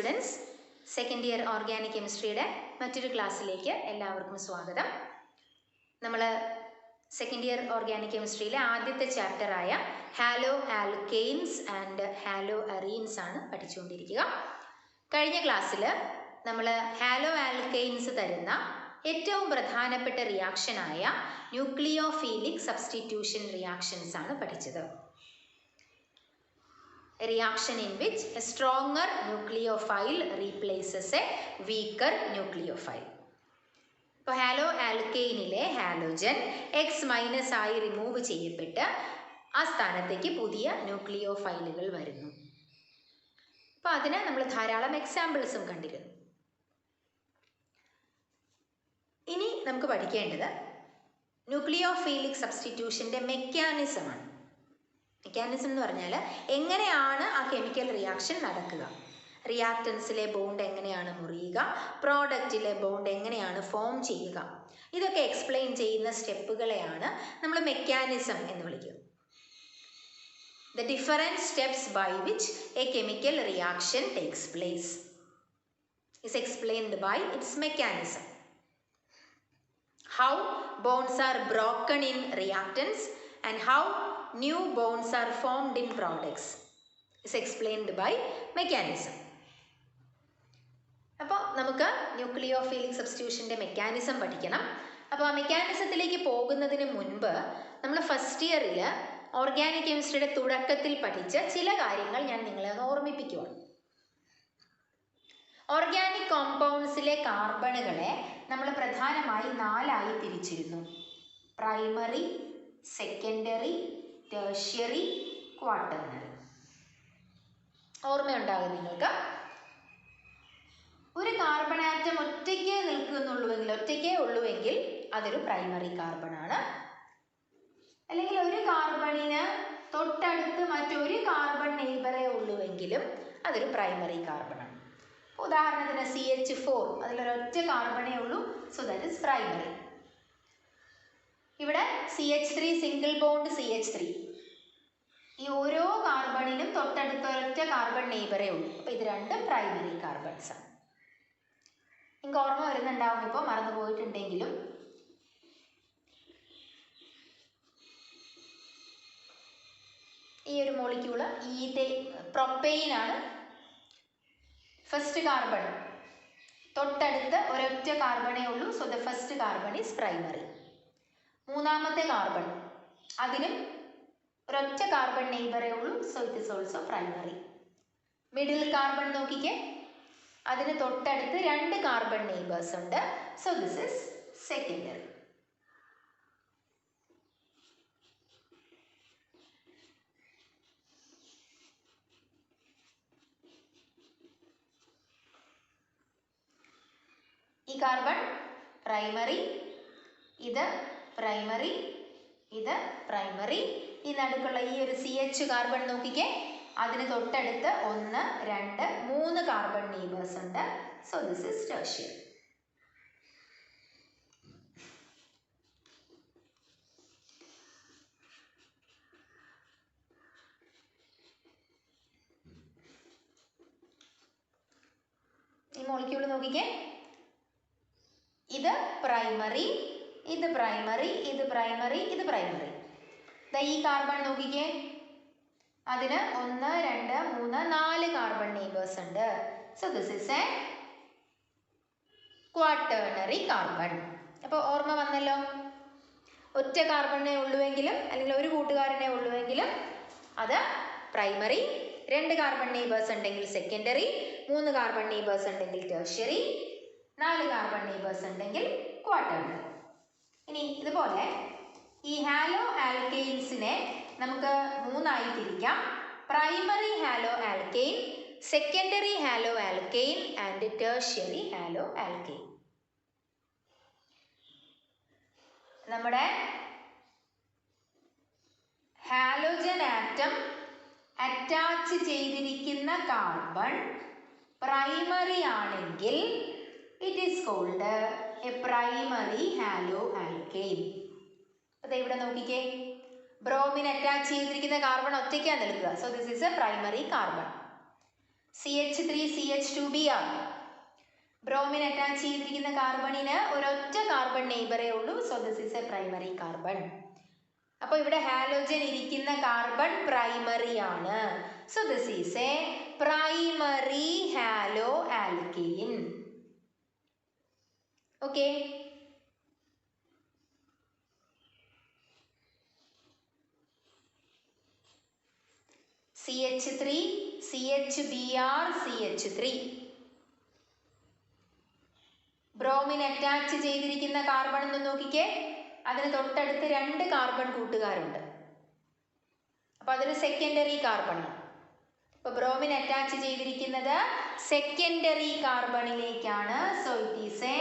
Students, second year organic കെമിസ്ട്രിയുടെ മറ്റൊരു ക്ലാസ്സിലേക്ക് എല്ലാവർക്കും സ്വാഗതം. നമ്മൾ സെക്കൻഡ് ഇയർ ഓർഗാനിക് കെമിസ്ട്രിയിലെ ആദ്യത്തെ ചാപ്റ്ററായ ഹാലോ ആൽക്കെയിൻസ് ആൻഡ് ഹാലോ അറീൻസ് ആണ് പഠിച്ചുകൊണ്ടിരിക്കുക. കഴിഞ്ഞ ക്ലാസ്സിൽ നമ്മൾ ഹാലോ ആൽക്കെയിൻസ് തരുന്ന ഏറ്റവും പ്രധാനപ്പെട്ട റിയാക്ഷനായ ന്യൂക്ലിയോഫീലിക് സബ്സ്റ്റിറ്റ്യൂഷൻ റിയാക്ഷൻസ് ആണ് പഠിച്ചത്. A reaction in which a stronger nucleophile replaces a weaker nucleophile. ഇപ്പോൾ ഹാലോ ആൽക്കെയിനിലെ ഹാലോജൻ എക്സ് മൈനസ് ആയി റിമൂവ് ചെയ്യപ്പെട്ട് ആ സ്ഥാനത്തേക്ക് പുതിയ ന്യൂക്ലിയോഫൈലുകൾ വരുന്നു. അപ്പോൾ അതിന് നമ്മൾ ധാരാളം എക്സാമ്പിൾസും കണ്ടിരുന്നു. ഇനി നമുക്ക് പഠിക്കേണ്ടത് ന്യൂക്ലിയോഫീലിക് സബ്സ്റ്റിറ്റ്യൂഷൻ്റെ മെക്കാനിസമാണ്. മെക്കാനിസം എന്ന് പറഞ്ഞാൽ എങ്ങനെയാണ് ആ കെമിക്കൽ റിയാക്ഷൻ നടക്കുക, റിയാക്റ്റൻസിലെ ബോണ്ട് എങ്ങനെയാണ് മുറിയുക, പ്രോഡക്റ്റിലെ ബോണ്ട് എങ്ങനെയാണ് ഫോം ചെയ്യുക, ഇതൊക്കെ എക്സ്പ്ലെയിൻ ചെയ്യുന്ന സ്റ്റെപ്പുകളെയാണ് നമ്മൾ മെക്കാനിസം എന്ന് വിളിക്കുന്നത്. The different steps by which a chemical reaction takes place is explained by its mechanism. How bonds are broken in reactants and how new bonds are formed in products is explained by mechanism. അപ്പോൾ നമുക്ക് ന്യൂക്ലിയോഫീലിക് സബ്സ്റ്റിറ്റ്യൂഷൻ്റെ mechanism പഠിക്കണം. അപ്പോൾ ആ മെക്കാനിസത്തിലേക്ക് പോകുന്നതിന് മുൻപ് നമ്മൾ first ഇയറിൽ organic കെമിസ്ട്രിയുടെ തുടക്കത്തിൽ പഠിച്ച ചില കാര്യങ്ങൾ ഞാൻ നിങ്ങളെ ഓർമ്മിപ്പിക്കുകയാണ്. ഓർഗാനിക് കോമ്പൗണ്ട്സിലെ കാർബണുകളെ നമ്മൾ പ്രധാനമായി 4 ആയി തിരിച്ചിരുന്നു: പ്രൈമറി, സെക്കൻഡറി, ടെർഷ്യറി, ക്വാട്ടേണറി. ഓർമ്മയുണ്ടാകും നിങ്ങൾക്ക്. ഒരു കാർബൺ ആറ്റം ഒറ്റയ്ക്കേ ഒറ്റയ്ക്കേ ഉള്ളുവെങ്കിൽ അതൊരു പ്രൈമറി കാർബണാണ്. അല്ലെങ്കിൽ ഒരു കാർബണിന് തൊട്ടടുത്ത് മറ്റൊരു കാർബൺ നെയ്ബറേ ഉള്ളുവെങ്കിലും അതൊരു പ്രൈമറി കാർബണാണ്. ഉദാഹരണത്തിന് CH4, അതിലൊരൊറ്റ കാർബണേ ഉള്ളൂ, സോ ദാറ്റ് ഇസ് പ്രൈമറി. ഇവിടെ CH3 സിംഗിൾ ബോണ്ട് CH3, ഈ ഓരോ കാർബണിനും തൊട്ടടുത്ത ഒരൊറ്റ കാർബൺ നെയ്ബറേ ഉള്ളൂ. അപ്പോൾ ഇത് രണ്ടും പ്രൈമറി കാർബൺസ് ആണ്. നിങ്ങൾക്ക് ഓർമ്മ വരുന്നുണ്ടാവും, ഇപ്പോൾ മറന്നു പോയിട്ടുണ്ടെങ്കിലും. ഈ ഒരു മോളിക്യൂള് പ്രൊപ്പെയിൻ ആണ്. ഫസ്റ്റ് കാർബൺ തൊട്ടടുത്ത് ഒരൊറ്റ കാർബണേ ഉള്ളൂ, so the first carbon is primary. മൂന്നാമത്തെ കാർബൺ, അതിനും ഒരൊറ്റ കാർബൺ നെയ്ബറേ ഉള്ളൂ, so it is also primary. Middle carbon നോക്കിക്കേ, അതിന് തൊട്ടടുത്ത് 2 കാർബൺ നെയ്ബേഴ്സ് ഉണ്ട്, സോ ദിസ് ഇസ് സെക്കൻഡറി. ഈ കാർബൺ പ്രൈമറി, ഇത് പ്രൈമറി, ഇത് പ്രൈമറി. ഈ നടുക്കുള്ള ഈ ഒരു CH കാർബൺ നോക്കിക്കേ, അതിന് തൊട്ടടുത്ത് 1, 2, 3 കാർബൺ നെയ്ബേഴ്സ് ഉണ്ട്, സോ ദിസ് ഇസ് ടെർഷ്യറി. ഈ മോളിക്യൂൾ നോക്കിക്കേ, ഇത് പ്രൈമറി, ഇത് പ്രൈമറി, ഇത് പ്രൈമറി, ഇത് പ്രൈമറി. ഈ കാർബൺ നോക്കിക്കേ, അതിന് 1, 2, 3, 4 കാർബൺ നെയ്ബേഴ്സ് ഉണ്ട്, so this is A quaternary carbon. അപ്പോൾ ഓർമ്മ വന്നല്ലോ, ഒറ്റ കാർബണിനെ ഉള്ളുവെങ്കിലും അല്ലെങ്കിൽ ഒരു കൂട്ടുകാരനെ ഉള്ളുവെങ്കിലും അത് പ്രൈമറി, 2 കാർബൺ നെയ്ബേഴ്സ് ഉണ്ടെങ്കിൽ സെക്കൻഡറി, 3 കാർബൺ നെയ്ബേഴ്സ് ഉണ്ടെങ്കിൽ ടെർഷ്യറി, 4 കാർബൺ നെയ്ബേഴ്സ് ഉണ്ടെങ്കിൽ ക്വാട്ടേണറി. ഇനി ഇതുപോലെ ഈ ഹാലോ ആൽക്കെയിൻസിനെ നമുക്ക് 3 ആയി തിരിക്കാം: primary haloalkane, secondary haloalkane and tertiary haloalkane. നമ്മുടെ ഹാലോജൻ ആറ്റം അറ്റാച്ച് ചെയ്തിരിക്കുന്ന കാർബൺ പ്രൈമറി ആണെങ്കിൽ it is called a primary haloalkane. അത് ഇവിടെ നോക്കിക്കേ, ബ്രോമിൻ അറ്റാച്ച് ചെയ്തിരിക്കുന്ന കാർബൺ ഒറ്റയ്ക്കാണ് നിൽക്കുക, so this is a primary carbon. CH3CH2Br. Bromine attach ചെയ്തിരിക്കുന്ന കാർബണിന് ഒരൊറ്റ കാർബൺ നെയ്ബറേ ഉള്ളൂ. So this is a primary carbon. അപ്പോൾ ഇവിടെ ഹാലോജൻ ഇരിക്കുന്ന കാർബൺ പ്രൈമറി ആണ്. So this is a primary haloalkane. Okay. CH3 CHBr CH3. Bromine attach ചെയ്തിരിക്കുന്ന കാർബൺ എന്ന് നോക്കിക്കേ, അതിന് തൊട്ടടുത്ത് 2 കാർബൺ കൂട്ടുകാരുണ്ട്. അപ്പോൾ അതൊരു സെക്കൻഡറി കാർബണാണ്. അപ്പോൾ ബ്രോമിൻ അറ്റാച്ച് ചെയ്തിരിക്കുന്നത് സെക്കൻഡറി കാർബണിലേക്കാണ്. So it is a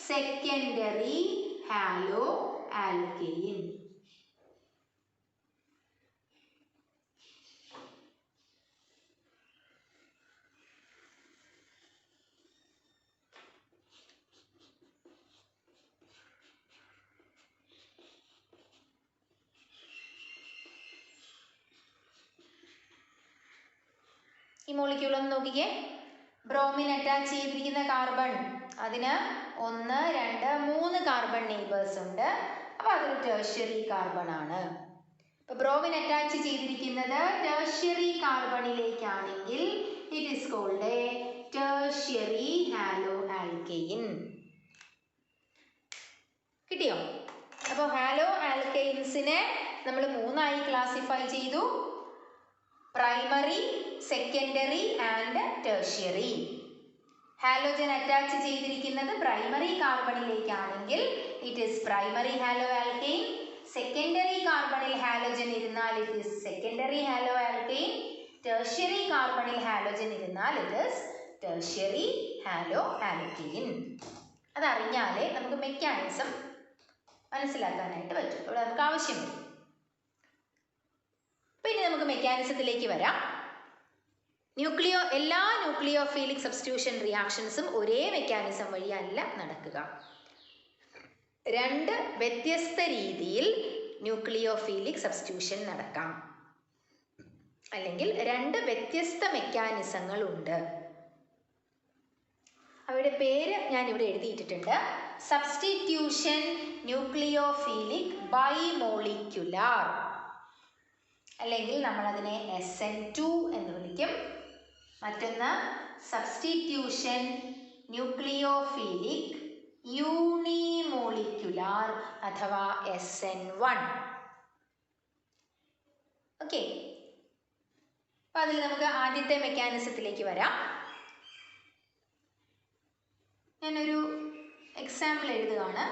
secondary haloalkane. ഈ മോളിക്യൂൾ ഒന്ന് നോക്കിക്കേ. ബ്രോമിൻ അറ്റാച്ച് ചെയ്തിരിക്കുന്ന കാർബൺ, അതിന് 1, 2, 3 കാർബൺ നെയ്ബേഴ്സ് ഉണ്ട്. അപ്പോൾ അതൊരു ടെർഷ്യറി കാർബൺ ആണ്. അപ്പോൾ ബ്രോമിൻ അറ്റാച്ച് ചെയ്തിരിക്കുന്നത് ടെർഷ്യറി കാർബണിലേക്കാണെങ്കിൽ it is called a tertiary haloalkane. കിട്ടിയോ? അപ്പോൾ ഹാലോ ആൽക്കെയിൻസിനെ നമ്മൾ 3ആയി ക്ലാസിഫൈ ചെയ്തു. Primary, secondary and tertiary. Halogen attach ചെയ്തിരിക്കുന്നത് പ്രൈമറി കാർബണിലേക്കാണെങ്കിൽ it is primary haloalkane. Secondary കാർബണിൽ ഹാലോജൻ ഇരുന്നാൽ it is secondary haloalkane. Tertiary കാർബണിൽ ഹാലോജൻ ഇരുന്നാൽ it is tertiary haloalkane. അതറിഞ്ഞാലേ നമുക്ക് മെക്കാനിസം മനസ്സിലാക്കാനായിട്ട് പറ്റും. ഇവിടെ നമുക്ക് ആവശ്യം വരും. പിന്നെ നമുക്ക് മെക്കാനിസത്തിലേക്ക് വരാം. എല്ലാ ന്യൂക്ലിയോഫീലിക് സബ്സ്റ്റിറ്റ്യൂഷൻ റിയാക്ഷൻസും ഒരേ മെക്കാനിസം വഴിയല്ല നടക്കുക. 2 വ്യത്യസ്ത രീതിയിൽ ന്യൂക്ലിയോഫീലിക് സബ്സ്റ്റിറ്റ്യൂഷൻ നടക്കാം. അല്ലെങ്കിൽ 2 വ്യത്യസ്ത മെക്കാനിസങ്ങൾ ഉണ്ട്. അവയുടെ പേര് ഞാൻ ഇവിടെ എഴുതിയിട്ടുണ്ട്. സബ്സ്റ്റിറ്റ്യൂഷൻ ന്യൂക്ലിയോഫീലിക് ബൈമോളിക്യുലാർ, അല്ലെങ്കിൽ നമ്മളതിനെ SN2 എന്ന് വിളിക്കും. മറ്റൊന്ന് സബ്സ്റ്റിറ്റ്യൂഷൻ ന്യൂക്ലിയോഫീലിക് യൂണിമോളിക്യുലാർ അഥവാ SN1. ഓക്കെ. അപ്പോൾ അതിൽ നമുക്ക് ആദ്യത്തെ മെക്കാനിസത്തിലേക്ക് വരാം. ഞാനൊരു എക്സാമ്പിൾ എഴുതുകയാണ്.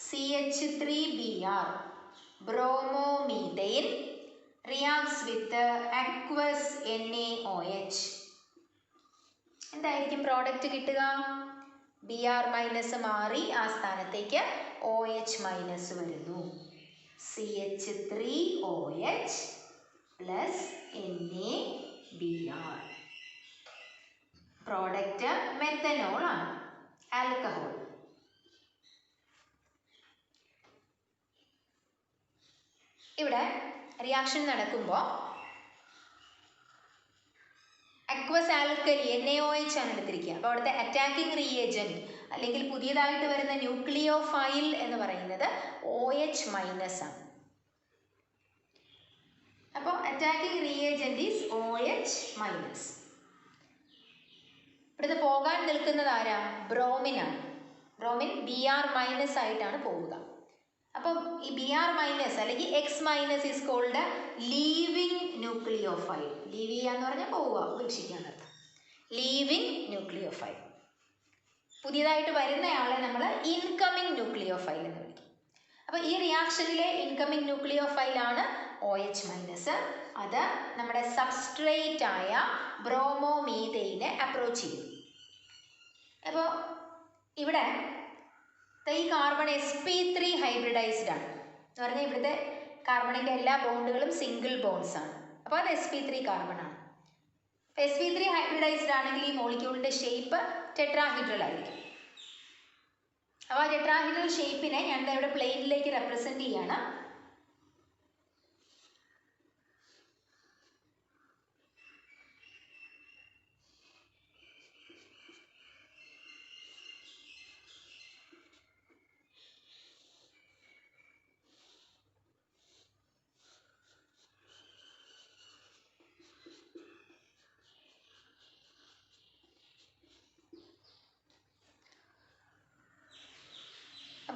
CH3Br ബ്രോമോമീഥൈൻ reacts with aqueous NaOH. എന്തായിരിക്കും പ്രോഡക്റ്റ് കിട്ടുക? Br മൈനസ് മാറി ആ സ്ഥാനത്തേക്ക് OH മൈനസ് വരുന്നു. CH3OH plus NaBr. Product methanol ആണ്, ആൽക്കഹോൾ. ഇവിടെ റിയാക്ഷൻ നടക്കുമ്പോൾ അക്വസ് ആൽക്കലി NaOH ആണ് എടുത്തിരിക്കുക. അപ്പോൾ അവിടുത്തെ അറ്റാക്കിംഗ് റിയേജൻറ്റ് അല്ലെങ്കിൽ പുതിയതായിട്ട് വരുന്ന ന്യൂക്ലിയോഫൈൽ എന്ന് പറയുന്നത് OH മൈനസ് ആണ്. അപ്പോൾ attacking reagent is OH minus. ഇവിടുന്ന് പോകാൻ നിൽക്കുന്നത് ആരാ? ബ്രോമിനാണ്. ബ്രോമിൻ Br മൈനസ് ആയിട്ടാണ് പോവുക. അപ്പം ഈ Br മൈനസ് അല്ലെങ്കിൽ X minus is called leaving nucleophile. Leave ചെയ്യുക എന്ന് പറഞ്ഞാൽ പോവുക, ഉപേക്ഷിക്കുക എന്നർത്ഥം. Leaving nucleophile. പുതിയതായിട്ട് വരുന്നയാളെ നമ്മൾ ഇൻകമിങ് ന്യൂക്ലിയോഫൈൽ എന്ന് വിളിക്കും. അപ്പോൾ ഈ റിയാക്ഷനിലെ ഇൻകമിങ് ന്യൂക്ലിയോഫൈലാണ് OH മൈനസ്. അത് നമ്മുടെ സബ്സ്ട്രേറ്റ് ആയ ബ്രോമോമീഥൈനെ അപ്രോച്ച് ചെയ്യും. അപ്പോൾ ഇവിടെ ഈ കാർബൺ sp3 ഹൈബ്രിഡൈസ്ഡ് ആണ് എന്ന് പറഞ്ഞാൽ ഇവിടുത്തെ കാർബണിൻ്റെ എല്ലാ ബോണ്ടുകളും സിംഗിൾ ബോണ്ട്സ് ആണ്. അപ്പോൾ അത് sp3 കാർബൺ ആണ്. sp3 ഹൈബ്രിഡൈസ്ഡ് ആണെങ്കിൽ ഈ മോളിക്യൂളിൻ്റെ ഷേപ്പ് ടെട്രാഹീഡ്രൽ ആയിരിക്കും. അപ്പോൾ ആ ടെട്രാഹീഡ്രൽ ഷേപ്പിനെ ഞാൻ ഇവിടെ പ്ലെയിനിലേക്ക് റെപ്രസെൻറ്റ് ചെയ്യാണ്.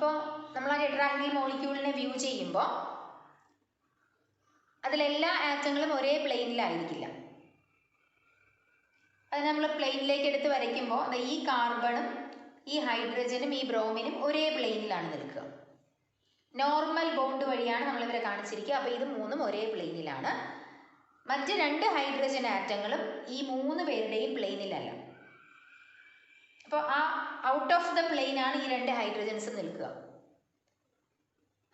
അപ്പോൾ നമ്മൾ ആ ടെട്രാഹെഡ്രൽ മോളിക്യൂളിനെ വ്യൂ ചെയ്യുമ്പോൾ അതിലെല്ലാ ആറ്റങ്ങളും ഒരേ പ്ലെയിനിലായിരിക്കില്ല. അത് നമ്മൾ പ്ലെയിനിലേക്ക് എടുത്ത് വരയ്ക്കുമ്പോൾ ഈ കാർബണും ഈ ഹൈഡ്രജനും ഈ ബ്രോമിനും ഒരേ പ്ലെയിനിലാണ് നിൽക്കുക. നോർമൽ ബോണ്ട് വഴിയാണ് നമ്മളിവരെ കാണിച്ചിരിക്കുക. അപ്പോൾ ഇത് മൂന്നും ഒരേ പ്ലെയിനിലാണ്. മറ്റ് 2 ഹൈഡ്രജൻ ആറ്റങ്ങളും ഈ 3 പേരുടെയും പ്ലെയിനിലല്ല. അപ്പോൾ ആ ഔട്ട് ഓഫ് ദ പ്ലെയിനാണ് ഈ 2 ഹൈഡ്രജൻസ് നിൽക്കുക.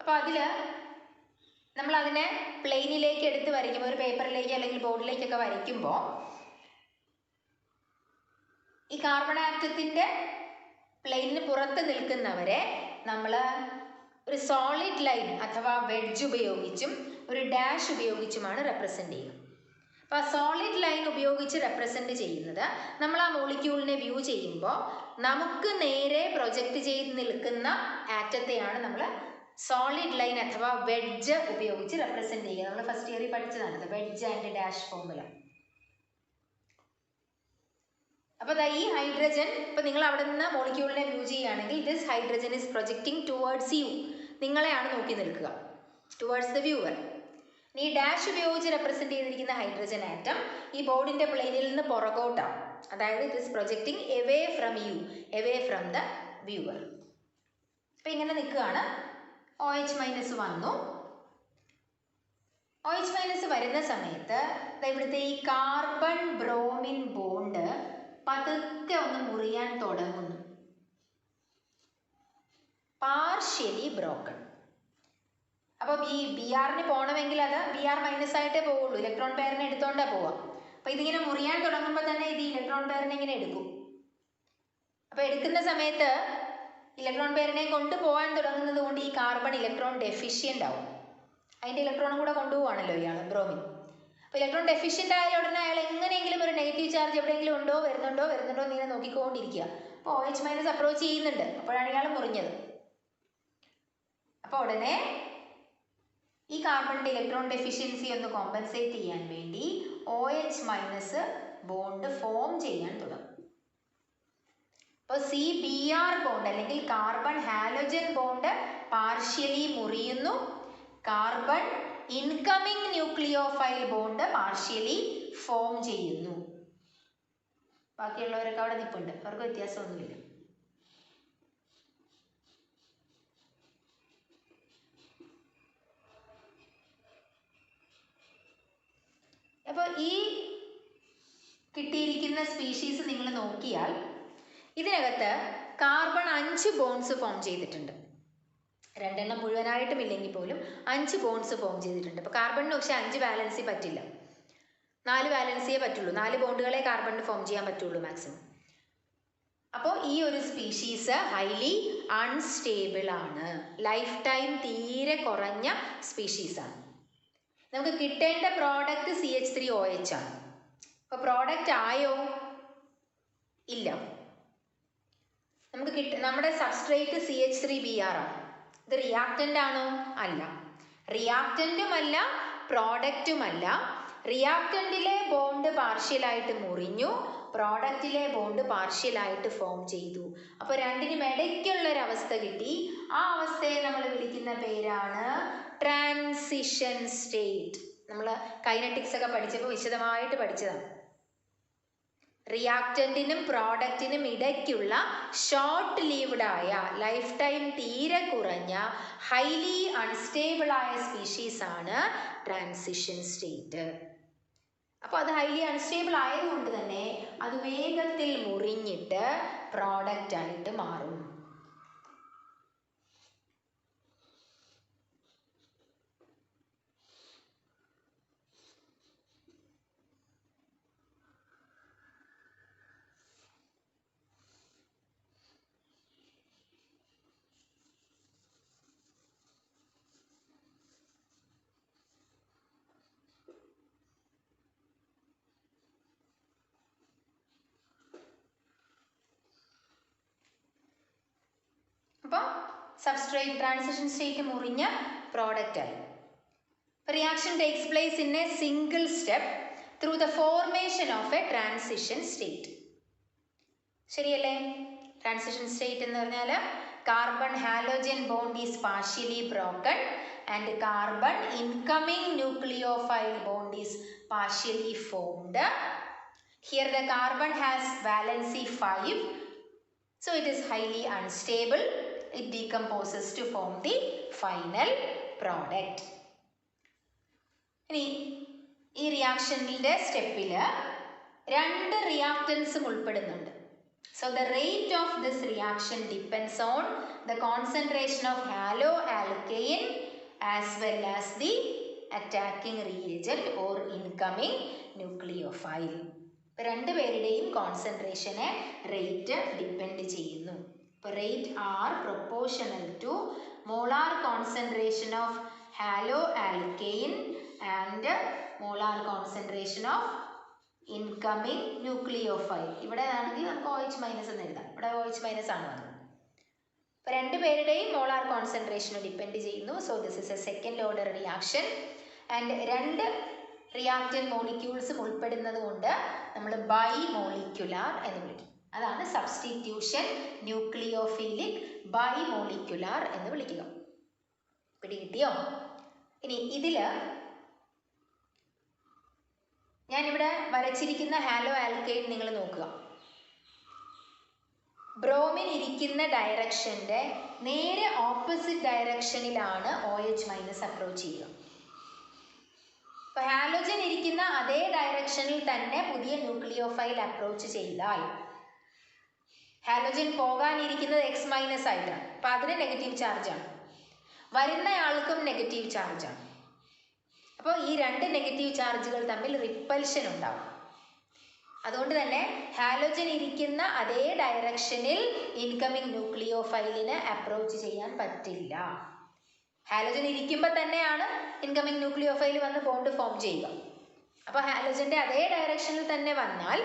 അപ്പോൾ അതിൽ നമ്മൾ അതിനെ പ്ലെയിനിലേക്ക് എടുത്ത് വരയ്ക്കുമ്പോൾ, ഒരു പേപ്പറിലേക്ക് അല്ലെങ്കിൽ ബോർഡിലേക്കൊക്കെ വരയ്ക്കുമ്പോൾ, ഈ കാർബൺ ആറ്റത്തിൻ്റെ പ്ലെയിനിന് പുറത്ത് നിൽക്കുന്നവരെ നമ്മൾ ഒരു സോളിഡ് ലൈൻ അഥവാ വെഡ്ജ് ഉപയോഗിച്ചും ഒരു ഡാഷ് ഉപയോഗിച്ചുമാണ് റെപ്രസെൻ്റ് ചെയ്യുക. അപ്പോൾ ആ സോളിഡ് ലൈൻ ഉപയോഗിച്ച് റെപ്രസെൻ്റ് ചെയ്യുന്നത് നമ്മൾ ആ മോളിക്യൂളിനെ വ്യൂ ചെയ്യുമ്പോൾ നമുക്ക് നേരെ പ്രൊജക്റ്റ് ചെയ്ത് നിൽക്കുന്ന ആറ്റത്തെയാണ് നമ്മൾ സോളിഡ് ലൈൻ അഥവാ വെഡ്ജ് ഉപയോഗിച്ച് റെപ്രസെൻ്റ് ചെയ്യുക. നമ്മൾ ഫസ്റ്റ് ഇയറിൽ പഠിച്ചതാണത്, വെഡ്ജ് ആൻഡ് ഡാഷ് ഫോർമുല. അപ്പോൾ ഈ ഹൈഡ്രജൻ, ഇപ്പോൾ നിങ്ങൾ അവിടെ നിന്ന് മോളിക്യൂളിനെ വ്യൂ ചെയ്യുകയാണെങ്കിൽ this hydrogen is projecting towards you, നിങ്ങളെയാണ് നോക്കി നിൽക്കുക, ടുവേർഡ്സ് ദ വ്യൂവർ. ഈ ഡാഷ് ഉപയോഗിച്ച് റെപ്രസെൻ്റ് ചെയ്തിരിക്കുന്ന ഹൈഡ്രജൻ ആറ്റം ഈ ബോർഡിൻ്റെ പ്ലെയിനിൽ നിന്ന് പുറകോട്ടാണ്. അതായത് it is projecting away from you, away from the viewer. അപ്പോൾ ഇങ്ങനെ നിൽക്കുകയാണ്. OH- വന്നു. OH- വരുന്ന സമയത്ത് ഇവിടുത്തെ ഈ കാർബൺ ബ്രോമിൻ ബോണ്ട് പതുക്കെ ഒന്ന് മുറിയാൻ തുടങ്ങുന്നു. Partially broken. അപ്പോൾ ഈ BRന് പോകണമെങ്കിൽ അത് BR- ആയിട്ടേ പോവുള്ളൂ, ഇലക്ട്രോൺ പെയറിനെ എടുത്തോണ്ടേ പോവാം. അപ്പോൾ ഇതിങ്ങനെ മുറിയാൻ തുടങ്ങുമ്പോൾ തന്നെ ഇത് ഇലക്ട്രോൺ പെയറിനെ ഇങ്ങനെ എടുക്കും. അപ്പോൾ എടുക്കുന്ന സമയത്ത് ഇലക്ട്രോൺ പെയറിനെ കൊണ്ടുപോകാൻ തുടങ്ങുന്നത് കൊണ്ട് ഈ കാർബൺ ഇലക്ട്രോൺ ഡെഫിഷ്യൻ്റ് ആവും. അതിൻ്റെ ഇലക്ട്രോണും കൂടെ കൊണ്ടുപോവാണല്ലോ ഇയാൾ ബ്രോമിൻ. അപ്പോൾ ഇലക്ട്രോൺ ഡെഫിഷ്യൻ്റ് ആയ ഉടനെ അയാൾ എങ്ങനെയെങ്കിലും ഒരു നെഗറ്റീവ് ചാർജ് എവിടെയെങ്കിലും ഉണ്ടോ വരുന്നുണ്ടോ ഇങ്ങനെ നോക്കിക്കൊണ്ടിരിക്കുക. അപ്പോൾ OH- അപ്രോച്ച് ചെയ്യുന്നുണ്ട്. അപ്പോഴാണ് ഇയാൾ മുറിഞ്ഞത്. അപ്പോൾ ഉടനെ ഈ കാർബണിൻ്റെ ഇലക്ട്രോൺ ഡെഫിഷ്യൻസി ഒന്ന് കോമ്പൻസേറ്റ് ചെയ്യാൻ വേണ്ടി OH- ബോണ്ട് ഫോം ചെയ്യാൻ തുടങ്ങും. അപ്പോൾ CBr ബോണ്ട് അല്ലെങ്കിൽ കാർബൺ ഹാലോജൻ ബോണ്ട് പാർഷ്യലി മുറിയുന്നു. Carbon incoming nucleophile bond partially form ചെയ്യുന്നു. ബാക്കിയുള്ളവരൊക്കെ അവിടെ നിൽപ്പുണ്ട്, അവർക്ക് വ്യത്യാസമൊന്നുമില്ല. അപ്പോൾ ഈ കിട്ടിയിരിക്കുന്ന സ്പീഷീസ് നിങ്ങൾ നോക്കിയാൽ ഇതിനകത്ത് കാർബൺ 5 ബോൺസ് ഫോം ചെയ്തിട്ടുണ്ട്. 2 എണ്ണം മുഴുവനായിട്ടും ഇല്ലെങ്കിൽ പോലും 5 ബോൺസ് ഫോം ചെയ്തിട്ടുണ്ട്. അപ്പോൾ കാർബണിന് പക്ഷേ 5 വാലൻസി പറ്റില്ല, 4 വാലൻസിയേ പറ്റുള്ളൂ. 4 ബോണ്ടുകളെ കാർബണിന് ഫോം ചെയ്യാൻ പറ്റുള്ളൂ മാക്സിമം. അപ്പോൾ ഈ ഒരു സ്പീഷീസ് ഹൈലി അൺസ്റ്റേബിൾ ആണ്, ലൈഫ് ടൈം തീരെ കുറഞ്ഞ സ്പീഷീസാണ്. നമുക്ക് കിട്ടേണ്ട പ്രോഡക്റ്റ് CH3OH ആണ്. അപ്പോൾ പ്രോഡക്റ്റ് ആയോ? ഇല്ല. നമുക്ക് നമ്മുടെ സബ്സ്ട്രേറ്റ് CH3Br ആണ്. ഇത് റിയാക്റ്റൻ്റ് ആണോ? അല്ല. റിയാക്റ്റൻറ്റുമല്ല പ്രോഡക്റ്റുമല്ല. റിയാക്റ്റൻറ്റിലെ ബോണ്ട് പാർഷ്യലായിട്ട് മുറിഞ്ഞു, പ്രോഡക്റ്റിലെ ബോണ്ട് പാർഷ്യലായിട്ട് ഫോം ചെയ്തു. അപ്പോൾ രണ്ടിനും ഇടയ്ക്കുള്ളൊരവസ്ഥ കിട്ടി. ആ അവസ്ഥയെ നമ്മൾ വിളിക്കുന്ന പേരാണ് ട്രാൻസിഷൻ സ്റ്റേറ്റ്. നമ്മൾ കൈനറ്റിക്സ് ഒക്കെ പഠിച്ചപ്പോൾ വിശദമായിട്ട് പഠിച്ചതാണ്. റിയാക്റ്റൻറ്റിനും പ്രോഡക്റ്റിനും ഇടയ്ക്കുള്ള ഷോർട്ട് ലീവ്ഡായ ലൈഫ് ടൈം തീരെ കുറഞ്ഞ ഹൈലി അൺസ്റ്റേബിളായ സ്പീഷീസാണ് ട്രാൻസിഷൻ സ്റ്റേറ്റ്. അപ്പോൾ അത് ഹൈലി അൺസ്റ്റേബിൾ ആയതുകൊണ്ട് തന്നെ അത് വേഗത്തിൽ മുറിഞ്ഞിട്ട് പ്രോഡക്റ്റായിട്ട് മാറും. അപ്പോൾ സബ്സ്ട്രേറ്റ് ട്രാൻസിഷൻ സ്റ്റേറ്റ് മുറിഞ്ഞ പ്രോഡക്റ്റായി. Reaction takes place in a single step through the formation of a transition state. ശരിയല്ലേ? ട്രാൻസിഷൻ സ്റ്റേറ്റ് എന്ന് പറഞ്ഞാൽ carbon halogen bond is partially broken and carbon incoming nucleophile bond is partially formed. Here the carbon has valency 5, so it is highly unstable. It decomposes to form the final product. ഇനി ഈ റിയാക്ഷനിൻ്റെ സ്റ്റെപ്പിൽ 2 റിയാക്റ്റൻസും ഉൾപ്പെടുന്നുണ്ട്. So the rate of this reaction depends on the concentration of haloalkane as well as the attacking reagent or incoming nucleophile. രണ്ടുപേരുടെയും കോൺസെൻട്രേഷനെ rate depend ചെയ്യുന്നു. ഇപ്പോൾ rate are proportional to molar concentration of haloalkane and molar concentration of incoming nucleophile. ഇവിടെ ആണെങ്കിൽ നമുക്ക് OH minus എന്ന് എഴുതാം. ഇവിടെ OH minus ആണ് വന്നത്. അപ്പോൾ രണ്ടുപേരുടെയും മോളാർ കോൺസെൻട്രേഷനെ ഡിപ്പെൻഡ് ചെയ്യുന്നു. So this is a second order reaction and 2 reactant മോളിക്യൂൾസും ഉൾപ്പെടുന്നത് കൊണ്ട് നമ്മൾ ബൈ മോളിക്യുലാർ എന്ന് വിളിക്കും. അതാണ് സബ്സ്റ്റിറ്റ്യൂഷൻ ന്യൂക്ലിയോഫിലിക് ബൈ മോളിക്യുലാർ എന്ന് വിളിക്കുക. പിടികിട്ടിയോ? ഇനി ഇതിൽ ഞാനിവിടെ വരച്ചിരിക്കുന്ന ഹാലോആൽക്കൈൻ നിങ്ങൾ നോക്കുക. ബ്രോമിൻ ഇരിക്കുന്ന ഡയറക്ഷൻ്റെ നേരെ ഓപ്പോസിറ്റ് ഡയറക്ഷനിലാണ് OH മൈനസ് അപ്രോച്ച് ചെയ്യുക. അപ്പോൾ ഹാലോജൻ ഇരിക്കുന്ന അതേ ഡയറക്ഷനിൽ തന്നെ പുതിയ ന്യൂക്ലിയോഫൈൽ അപ്രോച്ച് ചെയ്താൽ ഹാലോജൻ പോകാനിരിക്കുന്നത് X മൈനസ് ആയിട്ടാണ്. അപ്പോൾ അതിന് നെഗറ്റീവ് ചാർജാണ്. വരുന്നയാൾക്കും നെഗറ്റീവ് ചാർജാണ്. അപ്പോൾ ഈ 2 നെഗറ്റീവ് ചാർജുകൾ തമ്മിൽ റിപ്പൽഷൻ ഉണ്ടാവും. അതുകൊണ്ട് തന്നെ ഹാലോജൻ ഇരിക്കുന്ന അതേ ഡയറക്ഷനിൽ ഇൻകമിങ് ന്യൂക്ലിയോഫൈലിന് അപ്രോച്ച് ചെയ്യാൻ പറ്റില്ല. ഹാലോജൻ ഇരിക്കുമ്പോൾ തന്നെയാണ് ഇൻകമിങ് ന്യൂക്ലിയോഫൈൽ വന്ന് ബോണ്ട് ഫോം ചെയ്യുക. അപ്പോൾ ഹാലോജൻ്റെ അതേ ഡയറക്ഷനിൽ തന്നെ വന്നാൽ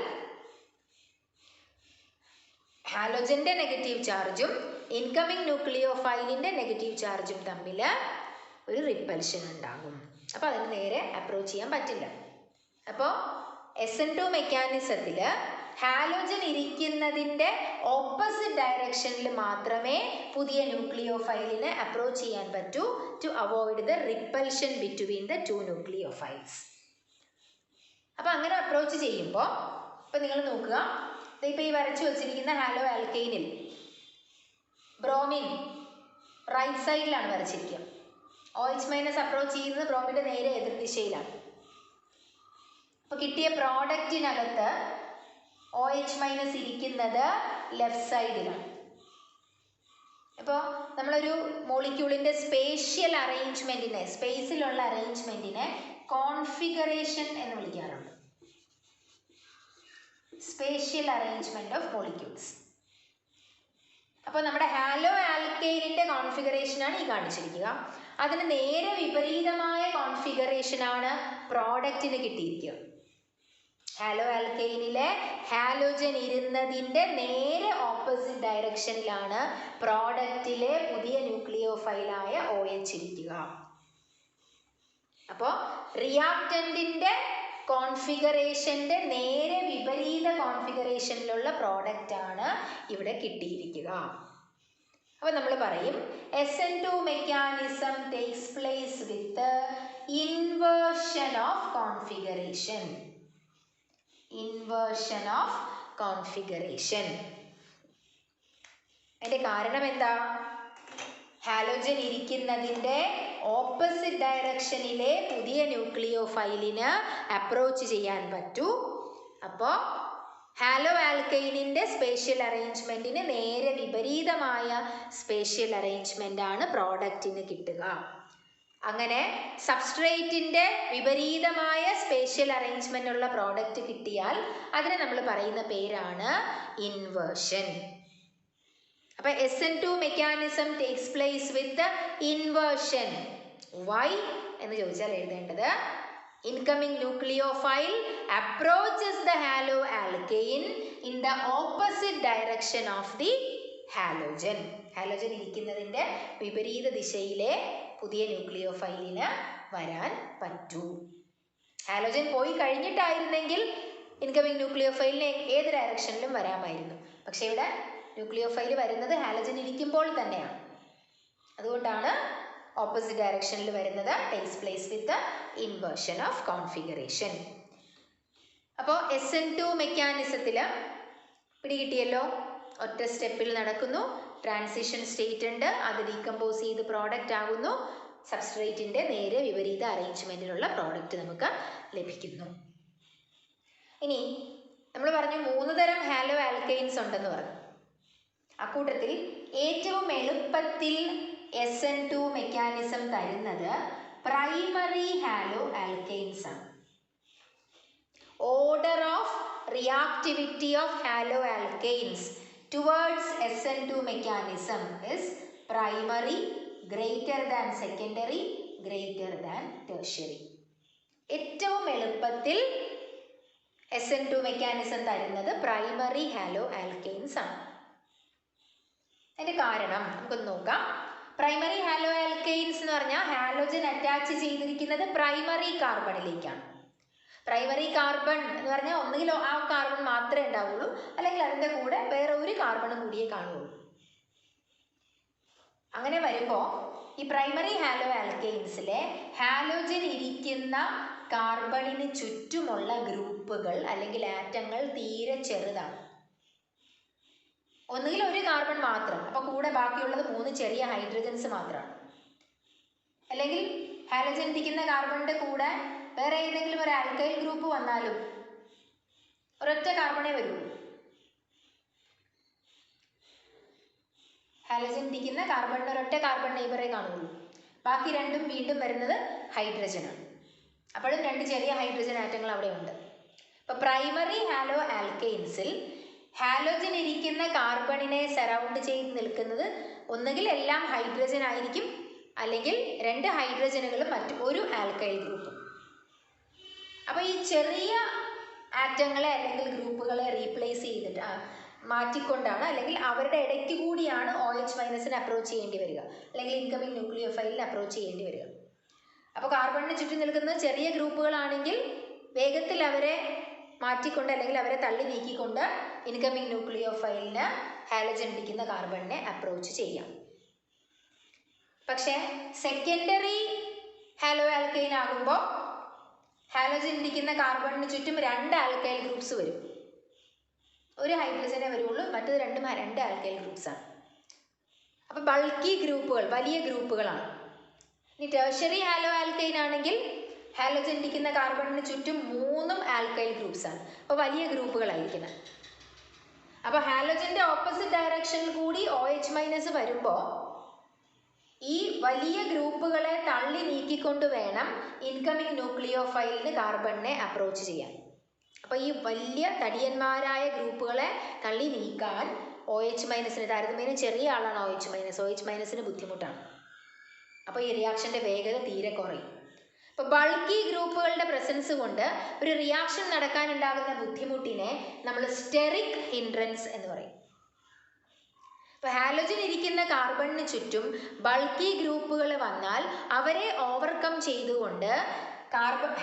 ഹാലോജൻ്റെ നെഗറ്റീവ് ചാർജും ഇൻകമിങ് ന്യൂക്ലിയോഫൈലിൻ്റെ നെഗറ്റീവ് ചാർജും തമ്മിൽ ഒരു റിപ്പൽഷൻ ഉണ്ടാകും. അപ്പോൾ അതിന് നേരെ അപ്രോച്ച് ചെയ്യാൻ പറ്റില്ല. അപ്പോൾ SN2 മെക്കാനിസത്തിൽ ഹാലോജൻ ഇരിക്കുന്നതിൻ്റെ ഓപ്പോസിറ്റ് ഡയറക്ഷനിൽ മാത്രമേ പുതിയ ന്യൂക്ലിയോഫൈലിനെ അപ്രോച്ച് ചെയ്യാൻ പറ്റൂ to avoid the repulsion between the 2 nucleophiles. അപ്പോൾ അങ്ങനെ അപ്രോച്ച് ചെയ്യുമ്പോൾ ഇപ്പോൾ നിങ്ങൾ നോക്കുക, ഇപ്പോൾ ഈ വരച്ചു വച്ചിരിക്കുന്ന ഹാലോആൽക്കൈനിൽ ബ്രോമിൻ റൈറ്റ് സൈഡിലാണ് വരച്ചിരിക്കുക. OH മൈനസ് അപ്രോച്ച് ചെയ്യുന്നത് ബ്രോമിൻ്റെ നേരെ എതിർ ദിശയിലാണ്. അപ്പോൾ കിട്ടിയ പ്രോഡക്റ്റിനകത്ത് OH മൈനസ് ഇരിക്കുന്നത് ലെഫ്റ്റ് സൈഡിലാണ്. അപ്പോൾ നമ്മളൊരു മോളിക്യൂളിൻ്റെ സ്പേഷ്യൽ അറേഞ്ച്മെൻറ്റിനെ, സ്പേസിലുള്ള അറേഞ്ച്മെൻറ്റിനെ കോൺഫിഗറേഷൻ എന്ന് വിളിക്കാറുണ്ട്. Spatial arrangement of molecules. അപ്പോൾ നമ്മുടെ ഹാലോആൽക്കൈനിൻ്റെ കോൺഫിഗറേഷനാണ് ഈ കാണിച്ചിരിക്കുക. അതിന് നേരെ വിപരീതമായ കോൺഫിഗറേഷനാണ് പ്രോഡക്റ്റിന് കിട്ടിയിരിക്കുക. ഹാലോആൽക്കൈനിലെ ഹാലോജൻ ഇരുന്നതിൻ്റെ നേരെ ഓപ്പോസിറ്റ് ഡയറക്ഷനിലാണ് പ്രോഡക്റ്റിലെ പുതിയ ന്യൂക്ലിയോഫൈലായ OH ഇരിക്കുക. അപ്പോൾ റിയാക്റ്റൻറ്റിൻ്റെ കോൺഫിഗറേഷൻ്റെ നേരെ വിപരീത കോൺഫിഗറേഷനിലുള്ള പ്രോഡക്റ്റാണ് ഇവിടെ കിട്ടിയിരിക്കുക. അപ്പോൾ നമ്മൾ പറയും SN2 mechanism takes place with inversion of configuration. Inversion of configuration. അതിൻ്റെ കാരണം എന്താ? ഹാലോജൻ ഇരിക്കുന്നതിൻ്റെ ഓപ്പോസിറ്റ് ഡയറക്ഷനിലെ പുതിയ ന്യൂക്ലിയോഫൈലിന് അപ്രോച്ച് ചെയ്യാൻ പറ്റൂ. അപ്പോൾ ഹാലോആൽക്കൈനിൻ്റെ സ്പേഷ്യൽ അറേഞ്ച്മെൻറ്റിന് നേരെ വിപരീതമായ സ്പേഷ്യൽ അറേഞ്ച്മെൻ്റാണ് പ്രോഡക്റ്റിന് കിട്ടുക. അങ്ങനെ സബ്സ്ട്രേറ്റിൻ്റെ വിപരീതമായ സ്പേഷ്യൽ അറേഞ്ച്മെൻ്റ് ഉള്ള പ്രോഡക്റ്റ് കിട്ടിയാൽ അതിനെ നമ്മൾ പറയുന്ന പേരാണ് ഇൻവേർഷൻ. അപ്പോൾ SN2 mechanism takes place with inversion. Why എന്ന് ചോദിച്ചാൽ എഴുതേണ്ടത് incoming nucleophile approaches the haloalkane in the opposite direction of the halogen. Halogen ഇരിക്കുന്നതിൻ്റെ വിപരീത ദിശയിലെ പുതിയ ന്യൂക്ലിയോഫൈലിന് വരാൻ പറ്റൂ. ഹാലോജൻ പോയി കഴിഞ്ഞിട്ടായിരുന്നെങ്കിൽ ഇൻകമിങ് ന്യൂക്ലിയോഫൈലിന് ഏത് ഡയറക്ഷനിലും വരാമായിരുന്നു. പക്ഷേ ഇവിടെ ന്യൂക്ലിയോഫൈൽ വരുന്നത് ഹാലജൻ ഇരിക്കുമ്പോൾ തന്നെയാണ്. അതുകൊണ്ടാണ് ഓപ്പോസിറ്റ് ഡയറക്ഷനിൽ വരുന്നത്. Takes place with inversion of configuration. അപ്പോൾ SN2 മെക്കാനിസത്തിൽ പിടികിട്ടിയല്ലോ. ഒറ്റ സ്റ്റെപ്പിൽ നടക്കുന്നു, ട്രാൻസിഷൻ സ്റ്റേറ്റ് ഉണ്ട്, അത് ഡീകമ്പോസ് ചെയ്ത് പ്രോഡക്റ്റ് ആകുന്നു, സബ്സ്ട്രേറ്റിൻ്റെ നേരെ വിപരീത അറേഞ്ച്മെൻറ്റിലുള്ള പ്രോഡക്റ്റ് നമുക്ക് ലഭിക്കുന്നു. ഇനി നമ്മൾ പറഞ്ഞു 3 തരം ഹാലോ ആൽക്കൈൻസ് ഉണ്ടെന്ന് പറഞ്ഞു. അക്കൂട്ടത്തിൽ ഏറ്റവും എളുപ്പത്തിൽ SN2 മെക്കാനിസം തരുന്നത് പ്രൈമറി ഹാലോ ആൽക്കൈൻസ് ആണ്. Order of reactivity of hello alkynes towards SN2 mechanism is primary, greater than secondary, greater than tertiary. ഏറ്റവും എളുപ്പത്തിൽ SN2 മെക്കാനിസം തരുന്നത് പ്രൈമറി ഹാലോ ആൽക്കൈൻസ് ആണ്. അതിന്റെ കാരണം നമുക്കൊന്ന് നോക്കാം. പ്രൈമറി ഹാലോ ആൽക്കൈൻസ് എന്ന് പറഞ്ഞാൽ ഹാലോജൻ അറ്റാച്ച് ചെയ്തിരിക്കുന്നത് പ്രൈമറി കാർബണിലേക്കാണ്. പ്രൈമറി കാർബൺ എന്ന് പറഞ്ഞാൽ ഒന്നുകിൽ ആ കാർബൺ മാത്രമേ ഉണ്ടാവുള്ളൂ, അല്ലെങ്കിൽ അതിൻ്റെ കൂടെ വേറെ ഒരു കാർബണും കൂടിയേ കാണുള്ളൂ. അങ്ങനെ വരുമ്പോൾ ഈ പ്രൈമറി ഹാലോ ആൽക്കൈൻസിലെ ഹാലോജൻ ഇരിക്കുന്ന കാർബണിന് ചുറ്റുമുള്ള ഗ്രൂപ്പുകൾ അല്ലെങ്കിൽ ആറ്റങ്ങൾ തീരെ ചെറുതാണ്. ഒന്നുകിൽ ഒരു കാർബൺ മാത്രം, അപ്പോൾ കൂടെ ബാക്കിയുള്ളത് 3 ചെറിയ ഹൈഡ്രജൻസ് മാത്രമാണ്. അല്ലെങ്കിൽ ഹാലോജൻ ഇരിക്കുന്ന കാർബണിൻ്റെ കൂടെ വേറെ ഏതെങ്കിലും ഒരു ആൽക്കൈൽ ഗ്രൂപ്പ് വന്നാലും ഒരൊറ്റ കാർബണേ വരുള്ളൂ. ഹാലജൻ ഇരിക്കുന്ന കാർബണിന് ഒരൊറ്റ കാർബൺ നെയ്ബറേ കാണുള്ളൂ. ബാക്കി രണ്ടും വീണ്ടും വരുന്നത് ഹൈഡ്രജനാണ്. അപ്പോഴും 2 ചെറിയ ഹൈഡ്രജൻ ആറ്റങ്ങൾ അവിടെ ഉണ്ട്. അപ്പോൾ പ്രൈമറി ഹാലോ ആൽക്കൈൻസിൽ ഹാലോജൻ ഇരിക്കുന്ന കാർബണിനെ സറൗണ്ട് ചെയ്ത് നിൽക്കുന്നത് ഒന്നുകിൽ എല്ലാം ഹൈഡ്രജൻ ആയിരിക്കും, അല്ലെങ്കിൽ 2 ഹൈഡ്രജനുകളും മറ്റു ഒരു ആൽക്കൈൽ ഗ്രൂപ്പും. അപ്പോൾ ഈ ചെറിയ ആറ്റങ്ങളെ അല്ലെങ്കിൽ ഗ്രൂപ്പുകളെ റീപ്ലേസ് ചെയ്തിട്ട് മാറ്റിക്കൊണ്ടാണ്, അല്ലെങ്കിൽ അവരുടെ ഇടയ്ക്ക് കൂടിയാണ് OH- അപ്രോച്ച് ചെയ്യേണ്ടി വരിക, അല്ലെങ്കിൽ ഇൻകമിങ് ന്യൂക്ലിയോഫൈലിന് അപ്രോച്ച് ചെയ്യേണ്ടി വരിക. അപ്പോൾ കാർബണിന് ചുറ്റും നിൽക്കുന്ന ചെറിയ ഗ്രൂപ്പുകളാണെങ്കിൽ വേഗത്തിൽ അവരെ മാറ്റിക്കൊണ്ട് അല്ലെങ്കിൽ അവരെ തള്ളി നീക്കിക്കൊണ്ട് ഇൻകമിങ് ന്യൂക്ലിയോഫൈലിന് ഹാലജൻ ഇരിക്കുന്ന കാർബണിനെ അപ്രോച്ച് ചെയ്യാം. പക്ഷേ സെക്കൻഡറി ഹാലോ ആൽക്കൈൻ ആകുമ്പോൾ ഹാലോജൻ ഇരിക്കുന്ന കാർബണിന് ചുറ്റും 2 ആൽക്കൈൽ ഗ്രൂപ്പ്സ് വരും. ഒരു ഹൈഡ്രജനെ വരുള്ളൂ, മറ്റത് 2 ആൽക്കൈൽ ഗ്രൂപ്പ്സാണ്. അപ്പോൾ ബൾക്കി ഗ്രൂപ്പുകൾ, വലിയ ഗ്രൂപ്പുകളാണ്. ഇനി ടെർഷ്യറി ഹാലോ ആൽക്കൈൻ ആണെങ്കിൽ ഹാലോജൻ ഇരിക്കുന്ന കാർബണിന് ചുറ്റും 3 ആൽക്കൈൽ ഗ്രൂപ്പ്സാണ്. അപ്പോൾ വലിയ ഗ്രൂപ്പുകളായിരിക്കുന്നത്. അപ്പോൾ ഹാലോജൻ്റെ ഓപ്പോസിറ്റ് ഡയറക്ഷനിൽ കൂടി OH- വരുമ്പോൾ ഈ വലിയ ഗ്രൂപ്പുകളെ തള്ളി നീക്കിക്കൊണ്ട് വേണം ഇൻകമിങ് ന്യൂക്ലിയോഫൈലിന് കാർബണിനെ അപ്രോച്ച് ചെയ്യാൻ. അപ്പോൾ ഈ വലിയ തടിയന്മാരായ ഗ്രൂപ്പുകളെ തള്ളി നീക്കാൻ OH- താരതമ്യേന ചെറിയ ആളാണ് OH- ബുദ്ധിമുട്ടാണ്. അപ്പോൾ ഈ റിയാക്ഷൻ്റെ വേഗത തീരെ കുറയും. അപ്പോൾ ബൾക്കി ഗ്രൂപ്പുകളുടെ പ്രസൻസ് കൊണ്ട് ഒരു റിയാക്ഷൻ നടക്കാനുണ്ടാകുന്ന ബുദ്ധിമുട്ടിനെ നമ്മൾ സ്റ്റെറിക് ഹിൻഡ്രൻസ് എന്ന് പറയും. ഇപ്പോൾ ഹാലോജൻ ഇരിക്കുന്ന കാർബണിന് ചുറ്റും ബൾക്കി ഗ്രൂപ്പുകൾ വന്നാൽ അവരെ ഓവർകം ചെയ്തുകൊണ്ട്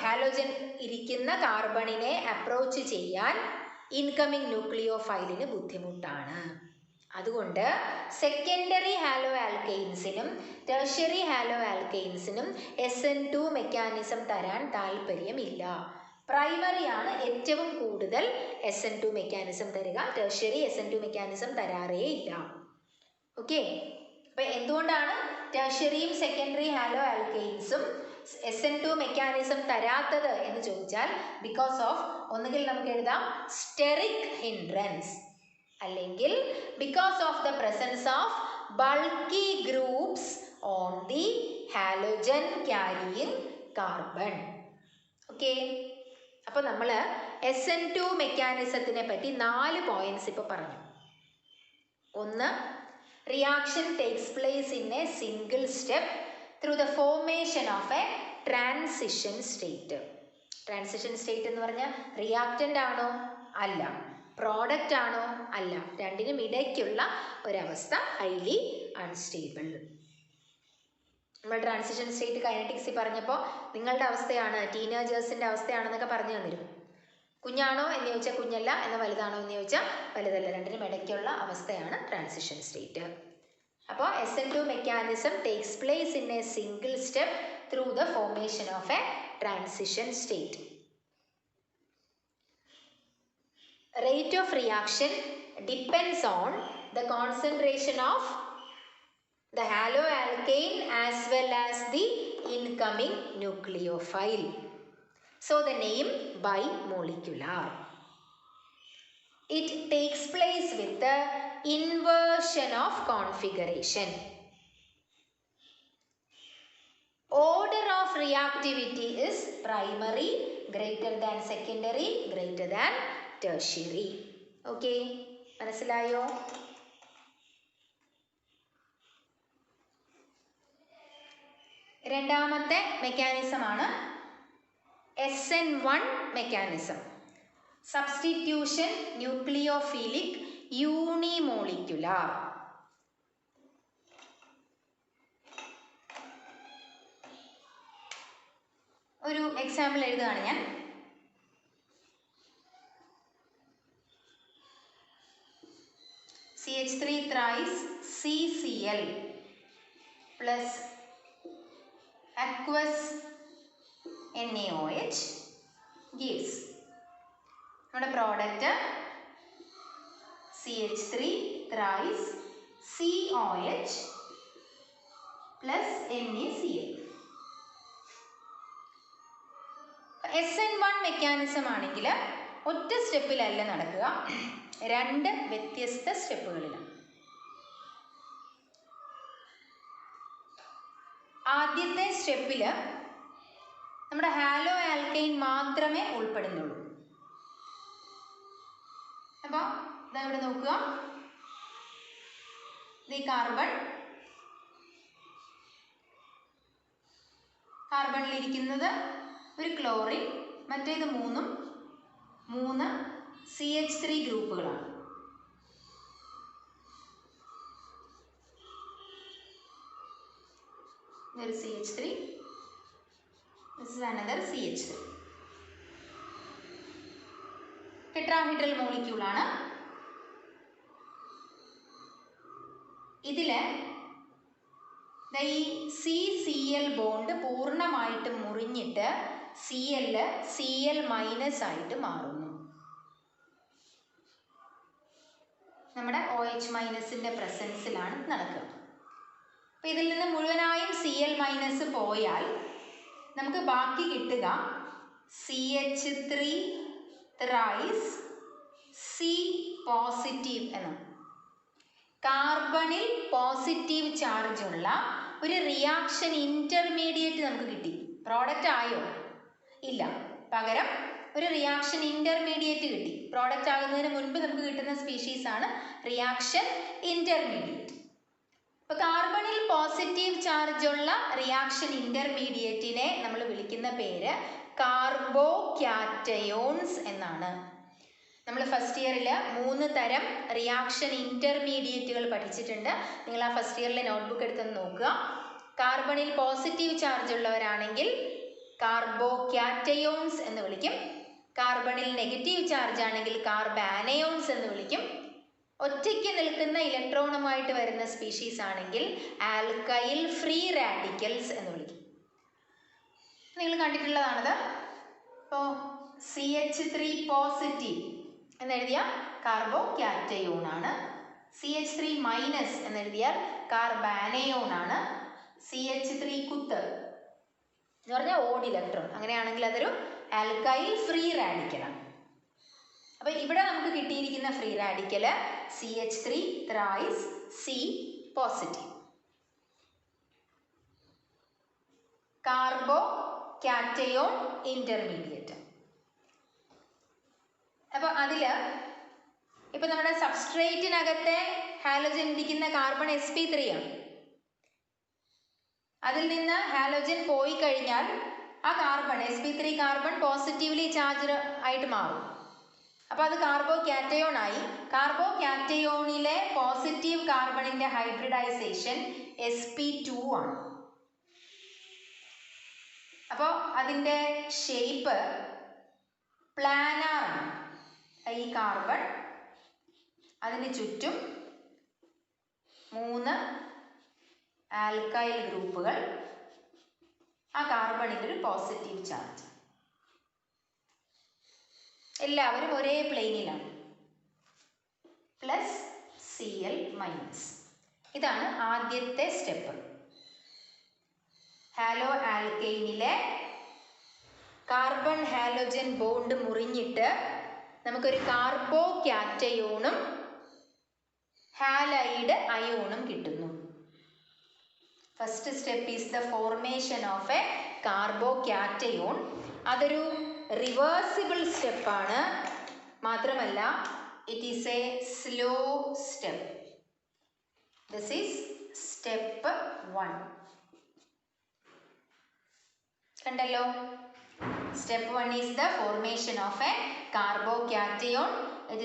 ഹാലോജൻ ഇരിക്കുന്ന കാർബണിനെ അപ്രോച്ച് ചെയ്യാൻ ഇൻകമിങ് ന്യൂക്ലിയോഫൈലിന് ബുദ്ധിമുട്ടാണ്. അതുകൊണ്ട് സെക്കൻഡറി ഹാലോ ആൽക്കൈൻസിനും ടെർഷ്യറി ഹാലോ ആൽക്കൈൻസിനും SN2 മെക്കാനിസം തരാൻ താല്പര്യമില്ല. പ്രൈമറിയാണ് ഏറ്റവും കൂടുതൽ SN2 മെക്കാനിസം തരിക, ടെർഷ്യറി SN2 മെക്കാനിസം തരാറേ ഇല്ല. ഓക്കെ, അപ്പോൾ എന്തുകൊണ്ടാണ് ടെർഷ്യറിയും സെക്കൻഡറി ഹാലോ ആൽക്കൈൻസും SN2 മെക്കാനിസം തരാത്തത് എന്ന് ചോദിച്ചാൽ, ബിക്കോസ് ഓഫ് ഒന്നുകിൽ നമുക്ക് എഴുതാം സ്റ്റെറിക് ഹിൻഡ്രൻസ്, അല്ലെങ്കിൽ because of the presence of bulky groups on the halogen carrying carbon. Okay, അപ്പോൾ നമ്മൾ SN2 മെക്കാനിസത്തിനെ പറ്റി 4 പോയിന്റ്സ് ഇപ്പോൾ പറഞ്ഞു. ഒന്ന്, reaction takes place in a single step through the formation of a transition state. Transition state എന്ന് പറഞ്ഞാൽ reactant ആണോ? അല്ല. പ്രോഡക്റ്റ് ആണോ? അല്ല. രണ്ടിനും ഇടയ്ക്കുള്ള ഒരവസ്ഥ, ഹൈലി അൺസ്റ്റേബിൾ. നമ്മൾ ട്രാൻസിഷൻ സ്റ്റേറ്റ് കൈനറ്റിക്സിൽ പറഞ്ഞപ്പോൾ നിങ്ങളുടെ അവസ്ഥയാണ്, ടീനേജേഴ്സിൻ്റെ അവസ്ഥയാണെന്നൊക്കെ പറഞ്ഞു തന്നിരുന്നു. കുഞ്ഞാണോ എന്ന് ചോദിച്ചാൽ കുഞ്ഞല്ല, എന്ന വലുതാണോ എന്ന് ചോദിച്ചാൽ വലുതല്ല. രണ്ടിനും ഇടയ്ക്കുള്ള അവസ്ഥയാണ് ട്രാൻസിഷൻ സ്റ്റേറ്റ്. അപ്പോൾ SN2 mechanism takes place in a single step through the formation of a transition state. Rate of reaction depends on the concentration of the haloalkane as well as the incoming nucleophile. So the name bimolecular. It takes place with the inversion of configuration. Order of reactivity is primary, greater than secondary, greater than tertiary. Okay, മനസ്സിലായോ? രണ്ടാമത്തെ mechanism ആണ് SN1 mechanism, substitution nucleophilic unimolecular. ഒരു example എഴുതുകയാണ് ഞാൻ. CH3 thrice CCl plus aqueous NaOH gives നമ്മുടെ product CH3 thrice COH plus NaCl. SN1 mechanism ആണെങ്കിൽ ഒറ്റ സ്റ്റെപ്പിലല്ല നടക്കുക, രണ്ട് വ്യത്യസ്ത സ്റ്റെപ്പുകളിലാണ്. ആദ്യത്തെ സ്റ്റെപ്പിൽ നമ്മുടെ ഹാലോ ആൽക്കൈൻ മാത്രമേ ഉൾപ്പെടുന്നുള്ളൂ. അപ്പോൾ ഇതവിടെ നോക്കുക, ഈ കാർബണിലിരിക്കുന്നത് ഒരു ക്ലോറിൻ, മറ്റേത് മൂന്ന് CH3 ഗ്രൂപ്പുകളാണ്. ഇതൊരു CH3, this is another CH3. Tetrahedral molecule ആണ്. ഇതില് ഈ CCl ബോണ്ട് പൂർണ്ണമായിട്ട് മുറിഞ്ഞിട്ട് Cl മൈനസ് ആയിട്ട് മാറുന്നു. നമ്മുടെ OH മൈനസിന്റെ പ്രസൻസിലാണ് നടക്കുക. അപ്പോൾ ഇതിൽ നിന്ന് മുഴുവനായും Cl മൈനസ് പോയാൽ നമുക്ക് ബാക്കി കിട്ടുക CH3 thrice C പോസിറ്റീവ് എന്നാണ്. കാർബണിൽ പോസിറ്റീവ് ചാർജ് ഉള്ള ഒരു റിയാക്ഷൻ ഇന്റർമീഡിയറ്റ് നമുക്ക് കിട്ടി. പ്രോഡക്റ്റ് ആയോ? ഇല്ല, പകരം ഒരു റിയാക്ഷൻ ഇന്റർമീഡിയറ്റ് കിട്ടി. പ്രോഡക്റ്റ് ആകുന്നതിന് മുൻപ് നമുക്ക് കിട്ടുന്ന സ്പീഷീസ് ആണ് റിയാക്ഷൻ ഇന്റർമീഡിയറ്റ്. അപ്പോൾ കാർബണിൽ പോസിറ്റീവ് ചാർജ് ഉള്ള റിയാക്ഷൻ ഇന്റർമീഡിയറ്റിനെ നമ്മൾ വിളിക്കുന്ന പേര് കാർബോക്യാറ്റയോൺസ് എന്നാണ്. നമ്മൾ ഫസ്റ്റ് ഇയറിൽ 3 തരം റിയാക്ഷൻ ഇന്റർമീഡിയറ്റുകൾ പഠിച്ചിട്ടുണ്ട്. നിങ്ങൾ ആ ഫസ്റ്റ് ഇയറിലെ നോട്ട്ബുക്ക് എടുത്തൊന്ന് നോക്കുക. കാർബണിൽ പോസിറ്റീവ് ചാർജ് ഉള്ളവരാണെങ്കിൽ കാർബോക്യാറ്റയോൺസ് എന്ന് വിളിക്കും. കാർബണിൽ നെഗറ്റീവ് ചാർജ് ആണെങ്കിൽ കാർബാനയോൺസ് എന്ന് വിളിക്കും. ഒറ്റയ്ക്ക് നിൽക്കുന്ന ഇലക്ട്രോണുമായിട്ട് വരുന്ന സ്പീഷീസ് ആണെങ്കിൽ ആൽക്കൈൽ ഫ്രീ റാഡിക്കൽസ് എന്ന് വിളിക്കും. നിങ്ങൾ കണ്ടിട്ടുള്ളതാണത്. ഇപ്പോൾ CH3 പോസിറ്റീവ് എന്നെഴുതിയാൽ കാർബോക്യാറ്റയോൺ ആണ്. CH3 മൈനസ് എന്നെഴുതിയാൽ കാർബാനയോൺ ആണ്. CH3 കുത്ത് എന്ന് പറഞ്ഞാൽ ഓഡ് ഇലക്ട്രോൺ, അങ്ങനെയാണെങ്കിൽ അതൊരു ആൽക്കൈൽ ഫ്രീ റാഡിക്കലാണ്. അപ്പോൾ ഇവിടെ നമുക്ക് കിട്ടിയിരിക്കുന്ന free radical CH3 thrice C positive. Carbocation intermediate. അപ്പോൾ അതിൽ ഇപ്പോൾ നമ്മുടെ സബ്സ്ട്രേറ്റിനകത്തെ ഹാലോജൻ ഇരിക്കുന്ന കാർബൺ sp3 ആണ്. അതിൽ നിന്ന് ഹാലോജൻ പോയി കഴിഞ്ഞാൽ ആ carbon sp3 carbon positively charge ആയിട്ട് മാറും. അപ്പോൾ അത് കാർബോക്യാറ്റയോൺ ആയി. കാർബോക്യാറ്റയോണിലെ പോസിറ്റീവ് കാർബണിന്റെ ഹൈബ്രിഡൈസേഷൻ sp2 ആണ്. അപ്പോൾ അതിൻ്റെ ഷേപ്പ് പ്ലാനാർ ആണ്. ഈ കാർബൺ അതിന് ചുറ്റും 3 ആൽക്കൈൽ ഗ്രൂപ്പുകൾ, ആ കാർബണിൽ ഒരു പോസിറ്റീവ് ചാർജ്. എല്ലാവരും ഒരേ പ്ലെയിനിലാണ്. Plus Cl minus. ഇതാണ് ആദ്യത്തെ സ്റ്റെപ്പ്. ഹാലോ ആൽക്കെയിനിലെ കാർബൺ ഹാലോജൻ ബോണ്ട് മുറിഞ്ഞിട്ട് നമുക്കൊരു കാർബോ കാറ്റയോണും ഹാലൈഡ് അയോണും കിട്ടുന്നു. First step is the formation of a carbocation. അതൊരു റിവേഴ്സിബിൾ സ്റ്റെപ്പാണ്. മാത്രമല്ല it is a slow step. This is step 1. കണ്ടല്ലോ, step 1 is the formation of a carbocation. It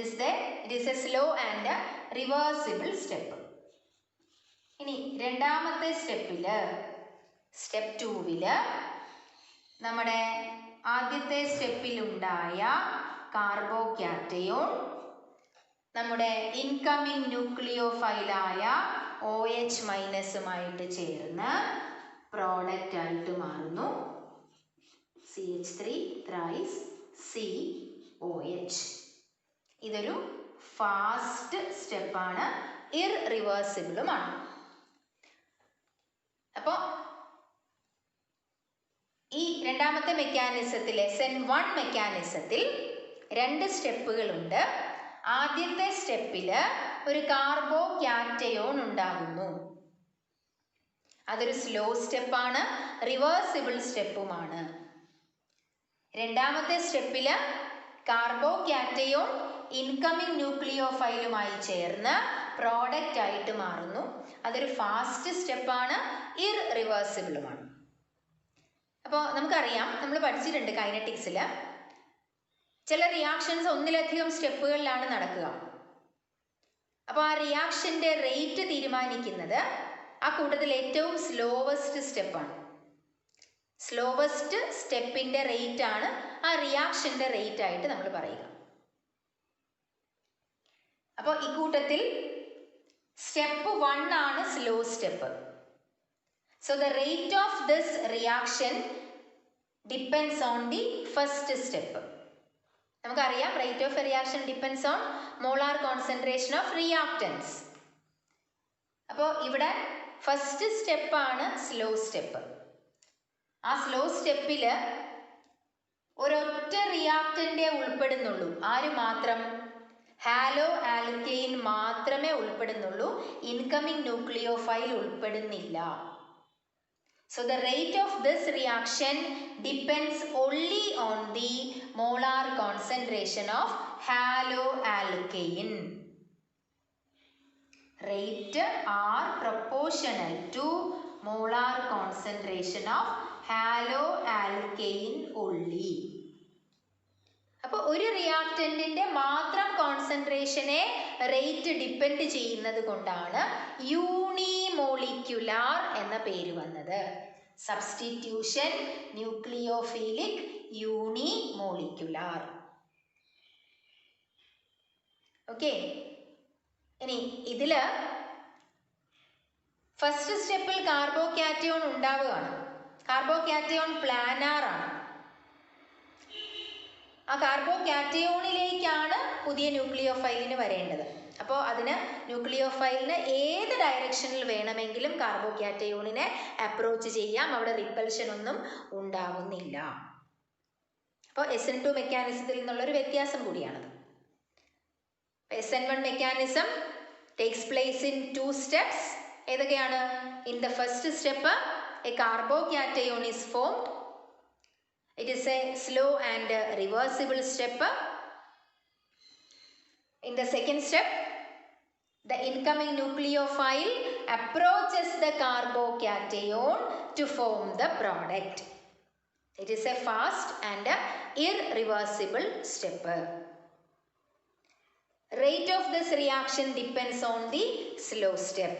is a slow and a reversible step. ഇനി രണ്ടാമത്തെ സ്റ്റെപ്പില്, step 2-ല് നമ്മുടെ ആദ്യത്തെ സ്റ്റെപ്പിലുണ്ടായ carbocation നമ്മുടെ incoming ന്യൂക്ലിയോഫൈലായ OH മൈനസുമായിട്ട് ചേർന്ന് പ്രോഡക്റ്റ് ആയിട്ട് മാറുന്നു. CH3 thrice COH. ഇതൊരു ഫാസ്റ്റ് സ്റ്റെപ്പാണ്, ഇർറിവേഴ്സിബിളുമാണ്. അപ്പോൾ ഈ രണ്ടാമത്തെ മെക്കാനിസത്തിൽ, SN1 മെക്കാനിസത്തിൽ 2 സ്റ്റെപ്പുകളുണ്ട്. ആദ്യത്തെ സ്റ്റെപ്പിൽ ഒരു കാർബോ കാറ്റയോൺ ഉണ്ടാകുന്നു. അതൊരു സ്ലോ സ്റ്റെപ്പാണ്, റിവേഴ്സിബിൾ സ്റ്റെപ്പുമാണ്. രണ്ടാമത്തെ സ്റ്റെപ്പിൽ കാർബോ കാറ്റയോൺ ഇൻകമിങ് ന്യൂക്ലിയോഫൈലുമായി ചേർന്ന് പ്രോഡക്റ്റ് ആയിട്ട് മാറുന്നു. അതൊരു ഫാസ്റ്റ് സ്റ്റെപ്പാണ്, ഇർറിവേഴ്സിബിളുമാണ്. അപ്പോൾ നമുക്കറിയാം, നമ്മൾ പഠിച്ചിട്ടുണ്ട് കൈനറ്റിക്സിൽ, ചില റിയാക്ഷൻസ് ഒന്നിലധികം സ്റ്റെപ്പുകളിലാണ് നടക്കുക. അപ്പോൾ ആ റിയാക്ഷൻ്റെ റേറ്റ് തീരുമാനിക്കുന്നത് ആ കൂട്ടത്തിൽ ഏറ്റവും സ്ലോവസ്റ്റ് സ്റ്റെപ്പാണ്. സ്ലോവസ്റ്റ് സ്റ്റെപ്പിൻ്റെ റേറ്റ് ആണ് ആ റിയാക്ഷൻ്റെ റേറ്റ് ആയിട്ട് നമ്മൾ പറയുക. അപ്പോൾ ഈ കൂട്ടത്തിൽ സ്റ്റെപ്പ് 1 ആണ് slow step. So the rate of this reaction depends on the first step. നമുക്കറിയാം, rate of reaction depends on molar concentration of reactants. അപ്പോൾ ഇവിടെ ഫസ്റ്റ് സ്റ്റെപ്പാണ് സ്ലോ സ്റ്റെപ്പ്. ആ സ്ലോ സ്റ്റെപ്പിൽ ഒരൊറ്റ റിയാക്റ്റൻ്റേ ഉൾപ്പെടുന്നുള്ളൂ. ആര് മാത്രം? ഹാലോ ആൽക്കെയിൻ മാത്രമേ ഉൾപ്പെടുന്നുള്ളൂ. ഇൻകമിങ് ന്യൂക്ലിയോഫൈൽ ഉൾപ്പെടുന്നില്ല. So the rate of this reaction depends only on the molar concentration of haloalkane. Rate are proportional to molar concentration of haloalkane only. അപ്പോൾ ഒരു റിയാക്റ്റൻറ്റിൻ്റെ മാത്രം കോൺസെൻട്രേഷനെ റേറ്റ് ഡിപ്പെൻഡ് ചെയ്യുന്നത് കൊണ്ടാണ് യൂണിമോളിക്യുലാർ എന്ന പേര് വന്നത്. Substitution nucleophilic യൂണിമോളിക്യുലാർ. ഓക്കെ, ഇനി ഇതിൽ ഫസ്റ്റ് സ്റ്റെപ്പിൽ കാർബോകാറ്റയോൺ ഉണ്ടാവുകയാണ്. കാർബോകാറ്റയോൺ പ്ലാനാർ ആണ്. ആ കാർബോകാറ്റയോണിലേക്കാണ് പുതിയ ന്യൂക്ലിയോഫൈലിന് വരേണ്ടത്. അപ്പോൾ അതിന് ന്യൂക്ലിയോഫൈലിന് ഏത് ഡയറക്ഷനിൽ വേണമെങ്കിലും കാർബോകാറ്റയോണിനെ അപ്രോച്ച് ചെയ്യാം. അവിടെ റിപ്പൽഷൻ ഒന്നും ഉണ്ടാവുന്നില്ല. അപ്പോൾ SN2 മെക്കാനിസത്തിൽ നിന്നുള്ളൊരു വ്യത്യാസം കൂടിയാണത്. SN1 mechanism takes place in 2 steps. ഏതൊക്കെയാണ്? In the first step a carbocation is formed. It is a slow and reversible step. In the second step, the incoming nucleophile approaches the carbocation to form the product. It is a fast and irreversible step. Rate of this reaction depends on the slow step.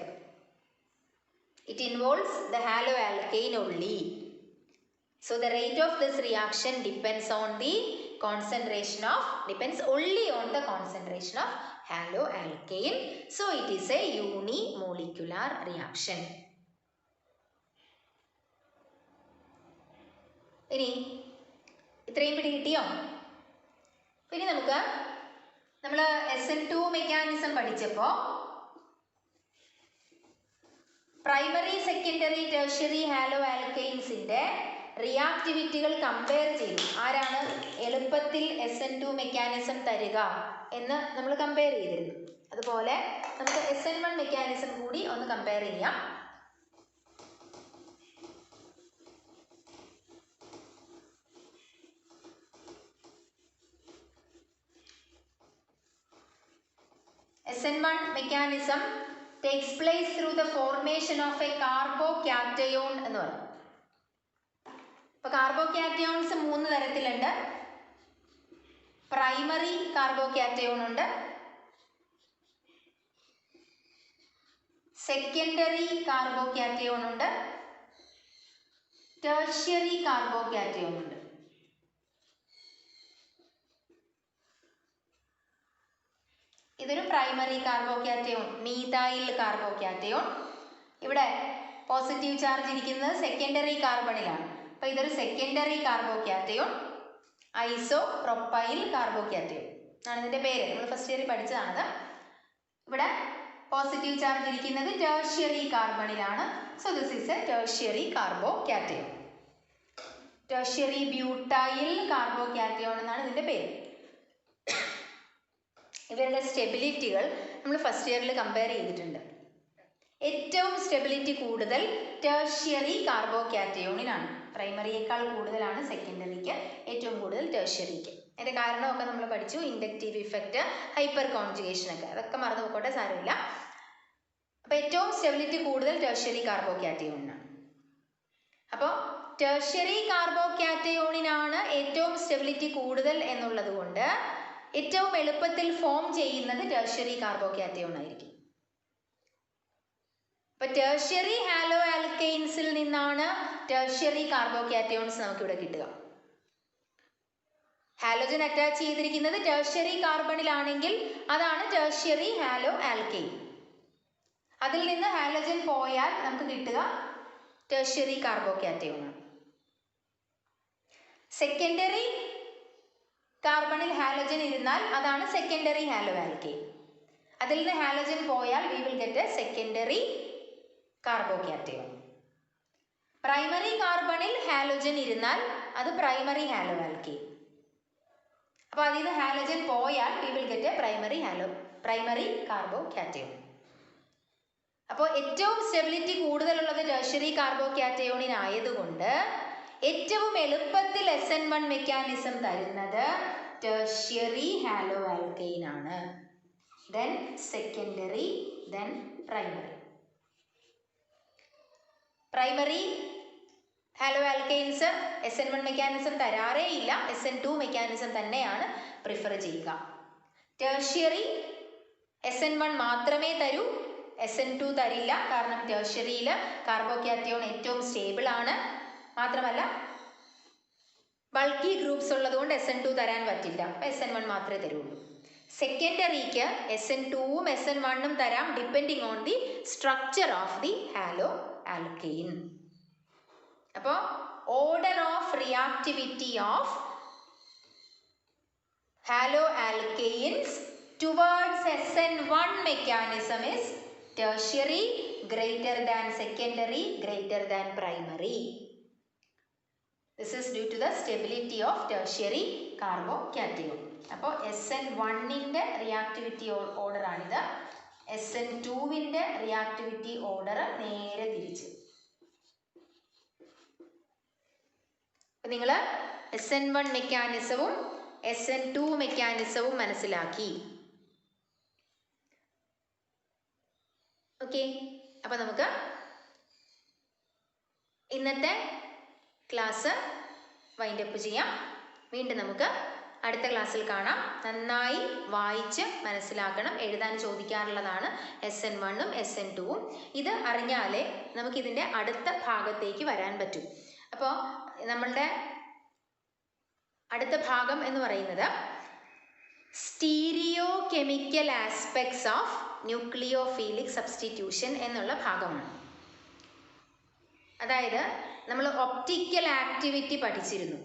It involves the haloalkane only. So the rate of this reaction depends only on the concentration of haloalkane. So it is a unimolecular reaction. ഇനി ഇത്രയും പിടി കിട്ടിയോ? ഇനി നമുക്ക് നമ്മൾ SN2 mechanism പഠിച്ചപ്പോൾ primary secondary tertiary halo ആൽക്കൈൻസിന്റെ റിയാക്ടിവിറ്റികൾ കമ്പയർ ചെയ്തു. ആരാണ് എളുപ്പത്തിൽ SN2 മെക്കാനിസം തരിക എന്ന് നമ്മൾ കമ്പയർ ചെയ്തിരുന്നു. അതുപോലെ നമുക്ക് SN1 മെക്കാനിസം കൂടി ഒന്ന് കമ്പയർ ചെയ്യാം. SN1 mechanism takes place through the formation of a carbocation എന്ന് പറയും. അപ്പോൾ കാർബോക്യാറ്റയോൺസ് 3 തരത്തിലുണ്ട്. പ്രൈമറി കാർബോക്യാറ്റയോൺ ഉണ്ട്, സെക്കൻഡറി കാർബോക്യാറ്റയോൺ ഉണ്ട്, ടെർഷ്യറി കാർബോക്യാറ്റയോൺ ഉണ്ട്. ഇതൊരു പ്രൈമറി കാർബോക്യാറ്റയോൺ, മീഥൈൽ കാർബോക്യാറ്റയോൺ. ഇവിടെ പോസിറ്റീവ് ചാർജ് ഇരിക്കുന്നത് സെക്കൻഡറി കാർബണിലാണ്. അപ്പോൾ ഇതൊരു സെക്കൻഡറി കാർബോക്യാറ്റയോൺ, ഐസോ പ്രൊപ്പൈൽ കാർബോക്യാറ്റയോൺ ആണ് ഇതിൻ്റെ പേര്. നമ്മൾ ഫസ്റ്റ് ഇയറിൽ പഠിച്ചതാണത്. ഇവിടെ പോസിറ്റീവ് ചാർജ് ഇരിക്കുന്നത് ടെർഷ്യറി കാർബണിലാണ്. So this is a tertiary carbocation. Tertiary butyl carbocation എന്നാണ് ഇതിൻ്റെ പേര്. ഇവരുടെ സ്റ്റെബിലിറ്റികൾ നമ്മൾ ഫസ്റ്റ് ഇയറിൽ കമ്പയർ ചെയ്തിട്ടുണ്ട്. ഏറ്റവും സ്റ്റെബിലിറ്റി കൂടുതൽ ടെർഷ്യറി കാർബോക്യാറ്റയോണിനാണ്. പ്രൈമറിയേക്കാൾ കൂടുതലാണ് സെക്കൻഡറിക്ക്, ഏറ്റവും കൂടുതൽ ടെർഷ്യറിക്ക്. അതിൻ്റെ കാരണമൊക്കെ നമ്മൾ പഠിച്ചു. ഇൻഡക്റ്റീവ് ഇഫക്റ്റ്, ഹൈപ്പർ കോൺജുഗേഷൻ ഒക്കെ, അതൊക്കെ മറന്നു പോയിക്കോട്ടെ, സാരമില്ല. അപ്പോൾ ഏറ്റവും സ്റ്റെബിലിറ്റി കൂടുതൽ ടെർഷ്യറി കാർബോക്യാറ്റയോണിനാണ്. അപ്പോൾ ടെർഷ്യറി കാർബോക്യാറ്റയോണിനാണ് ഏറ്റവും സ്റ്റെബിലിറ്റി കൂടുതൽ എന്നുള്ളത് കൊണ്ട് ഏറ്റവും എളുപ്പത്തിൽ ഫോം ചെയ്യുന്നത് ടെർഷ്യറി കാർബോക്യാറ്റയോൺ ആയിരിക്കും. അപ്പൊ ടെർഷ്യറി ഹാലോ ആൽക്കൈൻസിൽ നിന്നാണ് ടെർഷ്യറി കാർബോക്യാറ്റയോൺസ് നമുക്കിവിടെ കിട്ടുക. ഹാലോജൻ അറ്റാച്ച് ചെയ്തിരിക്കുന്നത് ടെർഷ്യറി കാർബണിലാണെങ്കിൽ അതാണ് ടെർഷ്യറി ഹാലോ ആൽക്കൈൻ. അതിൽ നിന്ന് ഹാലോജൻ പോയാൽ നമുക്ക് കിട്ടുക ടെർഷ്യറി കാർബോക്യാറ്റയോൺ ആണ്. സെക്കൻഡറി കാർബണിൽ ഹാലോജൻ ഇരുന്നാൽ അതാണ് സെക്കൻഡറി ഹാലോ ആൽക്കൈൻ. അതിൽ നിന്ന് ഹാലോജൻ പോയാൽ we will get a secondary carbocation. Primary കാർബണിൽ ഹാലോജൻ ഇരുന്നാൽ അത് പ്രൈമറി ഹാലോ ആൽക്കൈൻ. അപ്പോൾ അതിൽ നിന്ന് ഹാലോജൻ പോയാൽ we will get a primary carbocation. അപ്പോൾ ഏറ്റവും സ്റ്റെബിലിറ്റി കൂടുതലുള്ളത് ടെർഷ്യറി കാർബോക്യാറ്റയോണിനായതുകൊണ്ട് ഏറ്റവും എളുപ്പത്തിൽ SN1 മെക്കാനിസം തരുന്നത് ടെർഷ്യറി ഹാലോ ആൽക്കൈൻ ആണ്. Then secondary, then primary. Primary hello alkynes SN1 mechanism തരാറേ ഇല്ല, SN2 മെക്കാനിസം തന്നെയാണ് പ്രിഫർ ചെയ്യുക. ടെർഷ്യറി SN1 മാത്രമേ തരൂ, SN2 തരില്ല. കാരണം ടെർഷ്യറിയിൽ കാർബോക്യാറ്റയോൺ ഏറ്റവും സ്റ്റേബിൾ ആണ്. മാത്രമല്ല ബൾക്കി ഗ്രൂപ്പ്സ് ഉള്ളതുകൊണ്ട് SN2 തരാൻ പറ്റില്ല. അപ്പോൾ SN1 മാത്രമേ തരുള്ളൂ. സെക്കൻഡറിക്ക് SN2ഉം SN1ഉം തരാം, depending on the structure of the halo alkyne. അപ്പോൾ order of reactivity of hello alkynes towards SN1 mechanism is tertiary greater than secondary greater than primary. This is due to the stability of tertiary carbocation. അപ്പോൾ SN1ന്റെ reactivity order ആണിത്. SN2ന്റെ reactivity order നേരെ തിരിച്ച്. അപ്പോൾ നിങ്ങൾ SN1 മെക്കാനിസവും SN2 മെക്കാനിസവും മനസ്സിലാക്കി. Okay, അപ്പോൾ നമുക്ക് ഇന്നത്തെ ക്ലാസ് വൈൻഡപ്പ് ചെയ്യാം. വീണ്ടും നമുക്ക് അടുത്ത ക്ലാസ്സിൽ കാണാം. നന്നായി വായിച്ച് മനസ്സിലാക്കണം. എഴുതാൻ ചോദിക്കാറുള്ളതാണ് SN1ഉം SN2ഉം. ഇത് അറിഞ്ഞാലേ നമുക്കിതിൻ്റെ അടുത്ത ഭാഗത്തേക്ക് വരാൻ പറ്റും. അപ്പോൾ നമ്മളുടെ അടുത്ത ഭാഗം എന്ന് പറയുന്നത് stereo chemical aspects of ന്യൂക്ലിയോഫീലിക് substitution എന്നുള്ള ഭാഗമാണ്. അതായത് നമ്മൾ ഒപ്റ്റിക്കൽ ആക്ടിവിറ്റി പഠിച്ചിരുന്നു.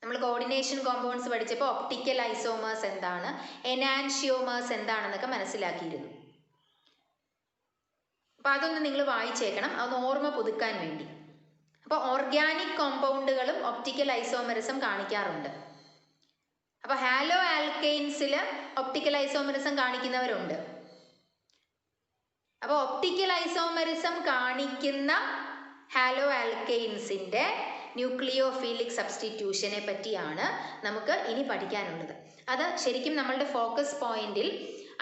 നമ്മൾ കോർഡിനേഷൻ കോമ്പൗണ്ട്സ് പഠിച്ചപ്പോൾ ഒപ്റ്റിക്കൽ ഐസോമേഴ്സ് എന്താണ്, എനാൻഷിയോമേഴ്സ് എന്താണെന്നൊക്കെ മനസ്സിലാക്കിയിരുന്നു. അപ്പോൾ അതൊന്ന് നിങ്ങൾ വായിച്ചേക്കണം, അതൊന്ന് ഓർമ്മ പുതുക്കാൻ വേണ്ടി. അപ്പോൾ ഓർഗാനിക് കോമ്പൗണ്ടുകളും ഒപ്റ്റിക്കൽ ഐസോമെറിസം കാണിക്കാറുണ്ട്. അപ്പോൾ ഹാലോ ആൽക്കെയിൻസിൽ ഒപ്റ്റിക്കൽ ഐസോമെറിസം കാണിക്കുന്നവരുണ്ട്. അപ്പോൾ ഒപ്റ്റിക്കൽ ഐസോമെറിസം കാണിക്കുന്ന ഹാലോ ആൽക്കെയിൻസിൻ്റെ ന്യൂക്ലിയോഫീലിക് സബ്സ്റ്റിറ്റ്യൂഷനെ പറ്റിയാണ് നമുക്ക് ഇനി പഠിക്കാനുള്ളത്. അത് ശരിക്കും നമ്മളുടെ ഫോക്കസ് പോയിന്റിൽ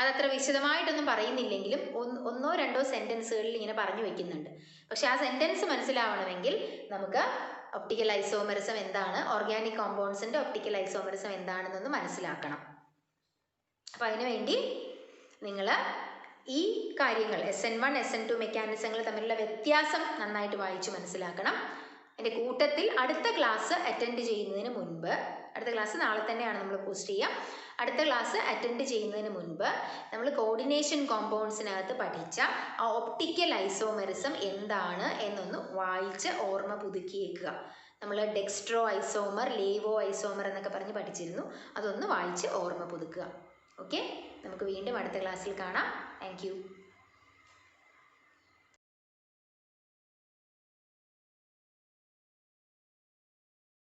അതത്ര വിശദമായിട്ടൊന്നും പറയുന്നില്ലെങ്കിലും ഒന്നോ രണ്ടോ സെൻറ്റൻസുകളിൽ ഇങ്ങനെ പറഞ്ഞു വയ്ക്കുന്നുണ്ട്. പക്ഷെ ആ സെൻറ്റൻസ് മനസ്സിലാവണമെങ്കിൽ നമുക്ക് ഒപ്റ്റിക്കൽ ഐസോമെറിസം എന്താണ്, ഓർഗാനിക് കോമ്പൗണ്ട്സിൻ്റെ ഒപ്റ്റിക്കൽ ഐസോമെറിസം എന്താണെന്നൊന്ന് മനസ്സിലാക്കണം. അപ്പോൾ അതിനുവേണ്ടി നിങ്ങൾ ഈ കാര്യങ്ങൾ SN1 SN2 മെക്കാനിസങ്ങൾ തമ്മിലുള്ള വ്യത്യാസം നന്നായിട്ട് വായിച്ച് മനസ്സിലാക്കണം. എൻ്റെ കൂട്ടത്തിൽ അടുത്ത ക്ലാസ് അറ്റൻഡ് ചെയ്യുന്നതിന് മുൻപ്, അടുത്ത ക്ലാസ് നാളെ തന്നെയാണ് നമ്മൾ പോസ്റ്റ് ചെയ്യുക, അടുത്ത ക്ലാസ് അറ്റൻഡ് ചെയ്യുന്നതിന് മുൻപ് നമ്മൾ കോർഡിനേഷൻ കോമ്പൗണ്ട്സിനകത്ത് പഠിച്ച ആ ഒപ്റ്റിക്കൽ ഐസോമെറിസം എന്താണ് എന്നൊന്ന് വായിച്ച് ഓർമ്മ പുതുക്കിയേക്കുക. നമ്മൾ ഡെക്സ്ട്രോ ഐസോമർ, ലേവോ ഐസോമർ എന്നൊക്കെ പറഞ്ഞ് പഠിച്ചിരുന്നു. അതൊന്ന് വായിച്ച് ഓർമ്മ പുതുക്കുക. ഓക്കെ, നമുക്ക് വീണ്ടും അടുത്ത ക്ലാസ്സിൽ കാണാം. Thank you.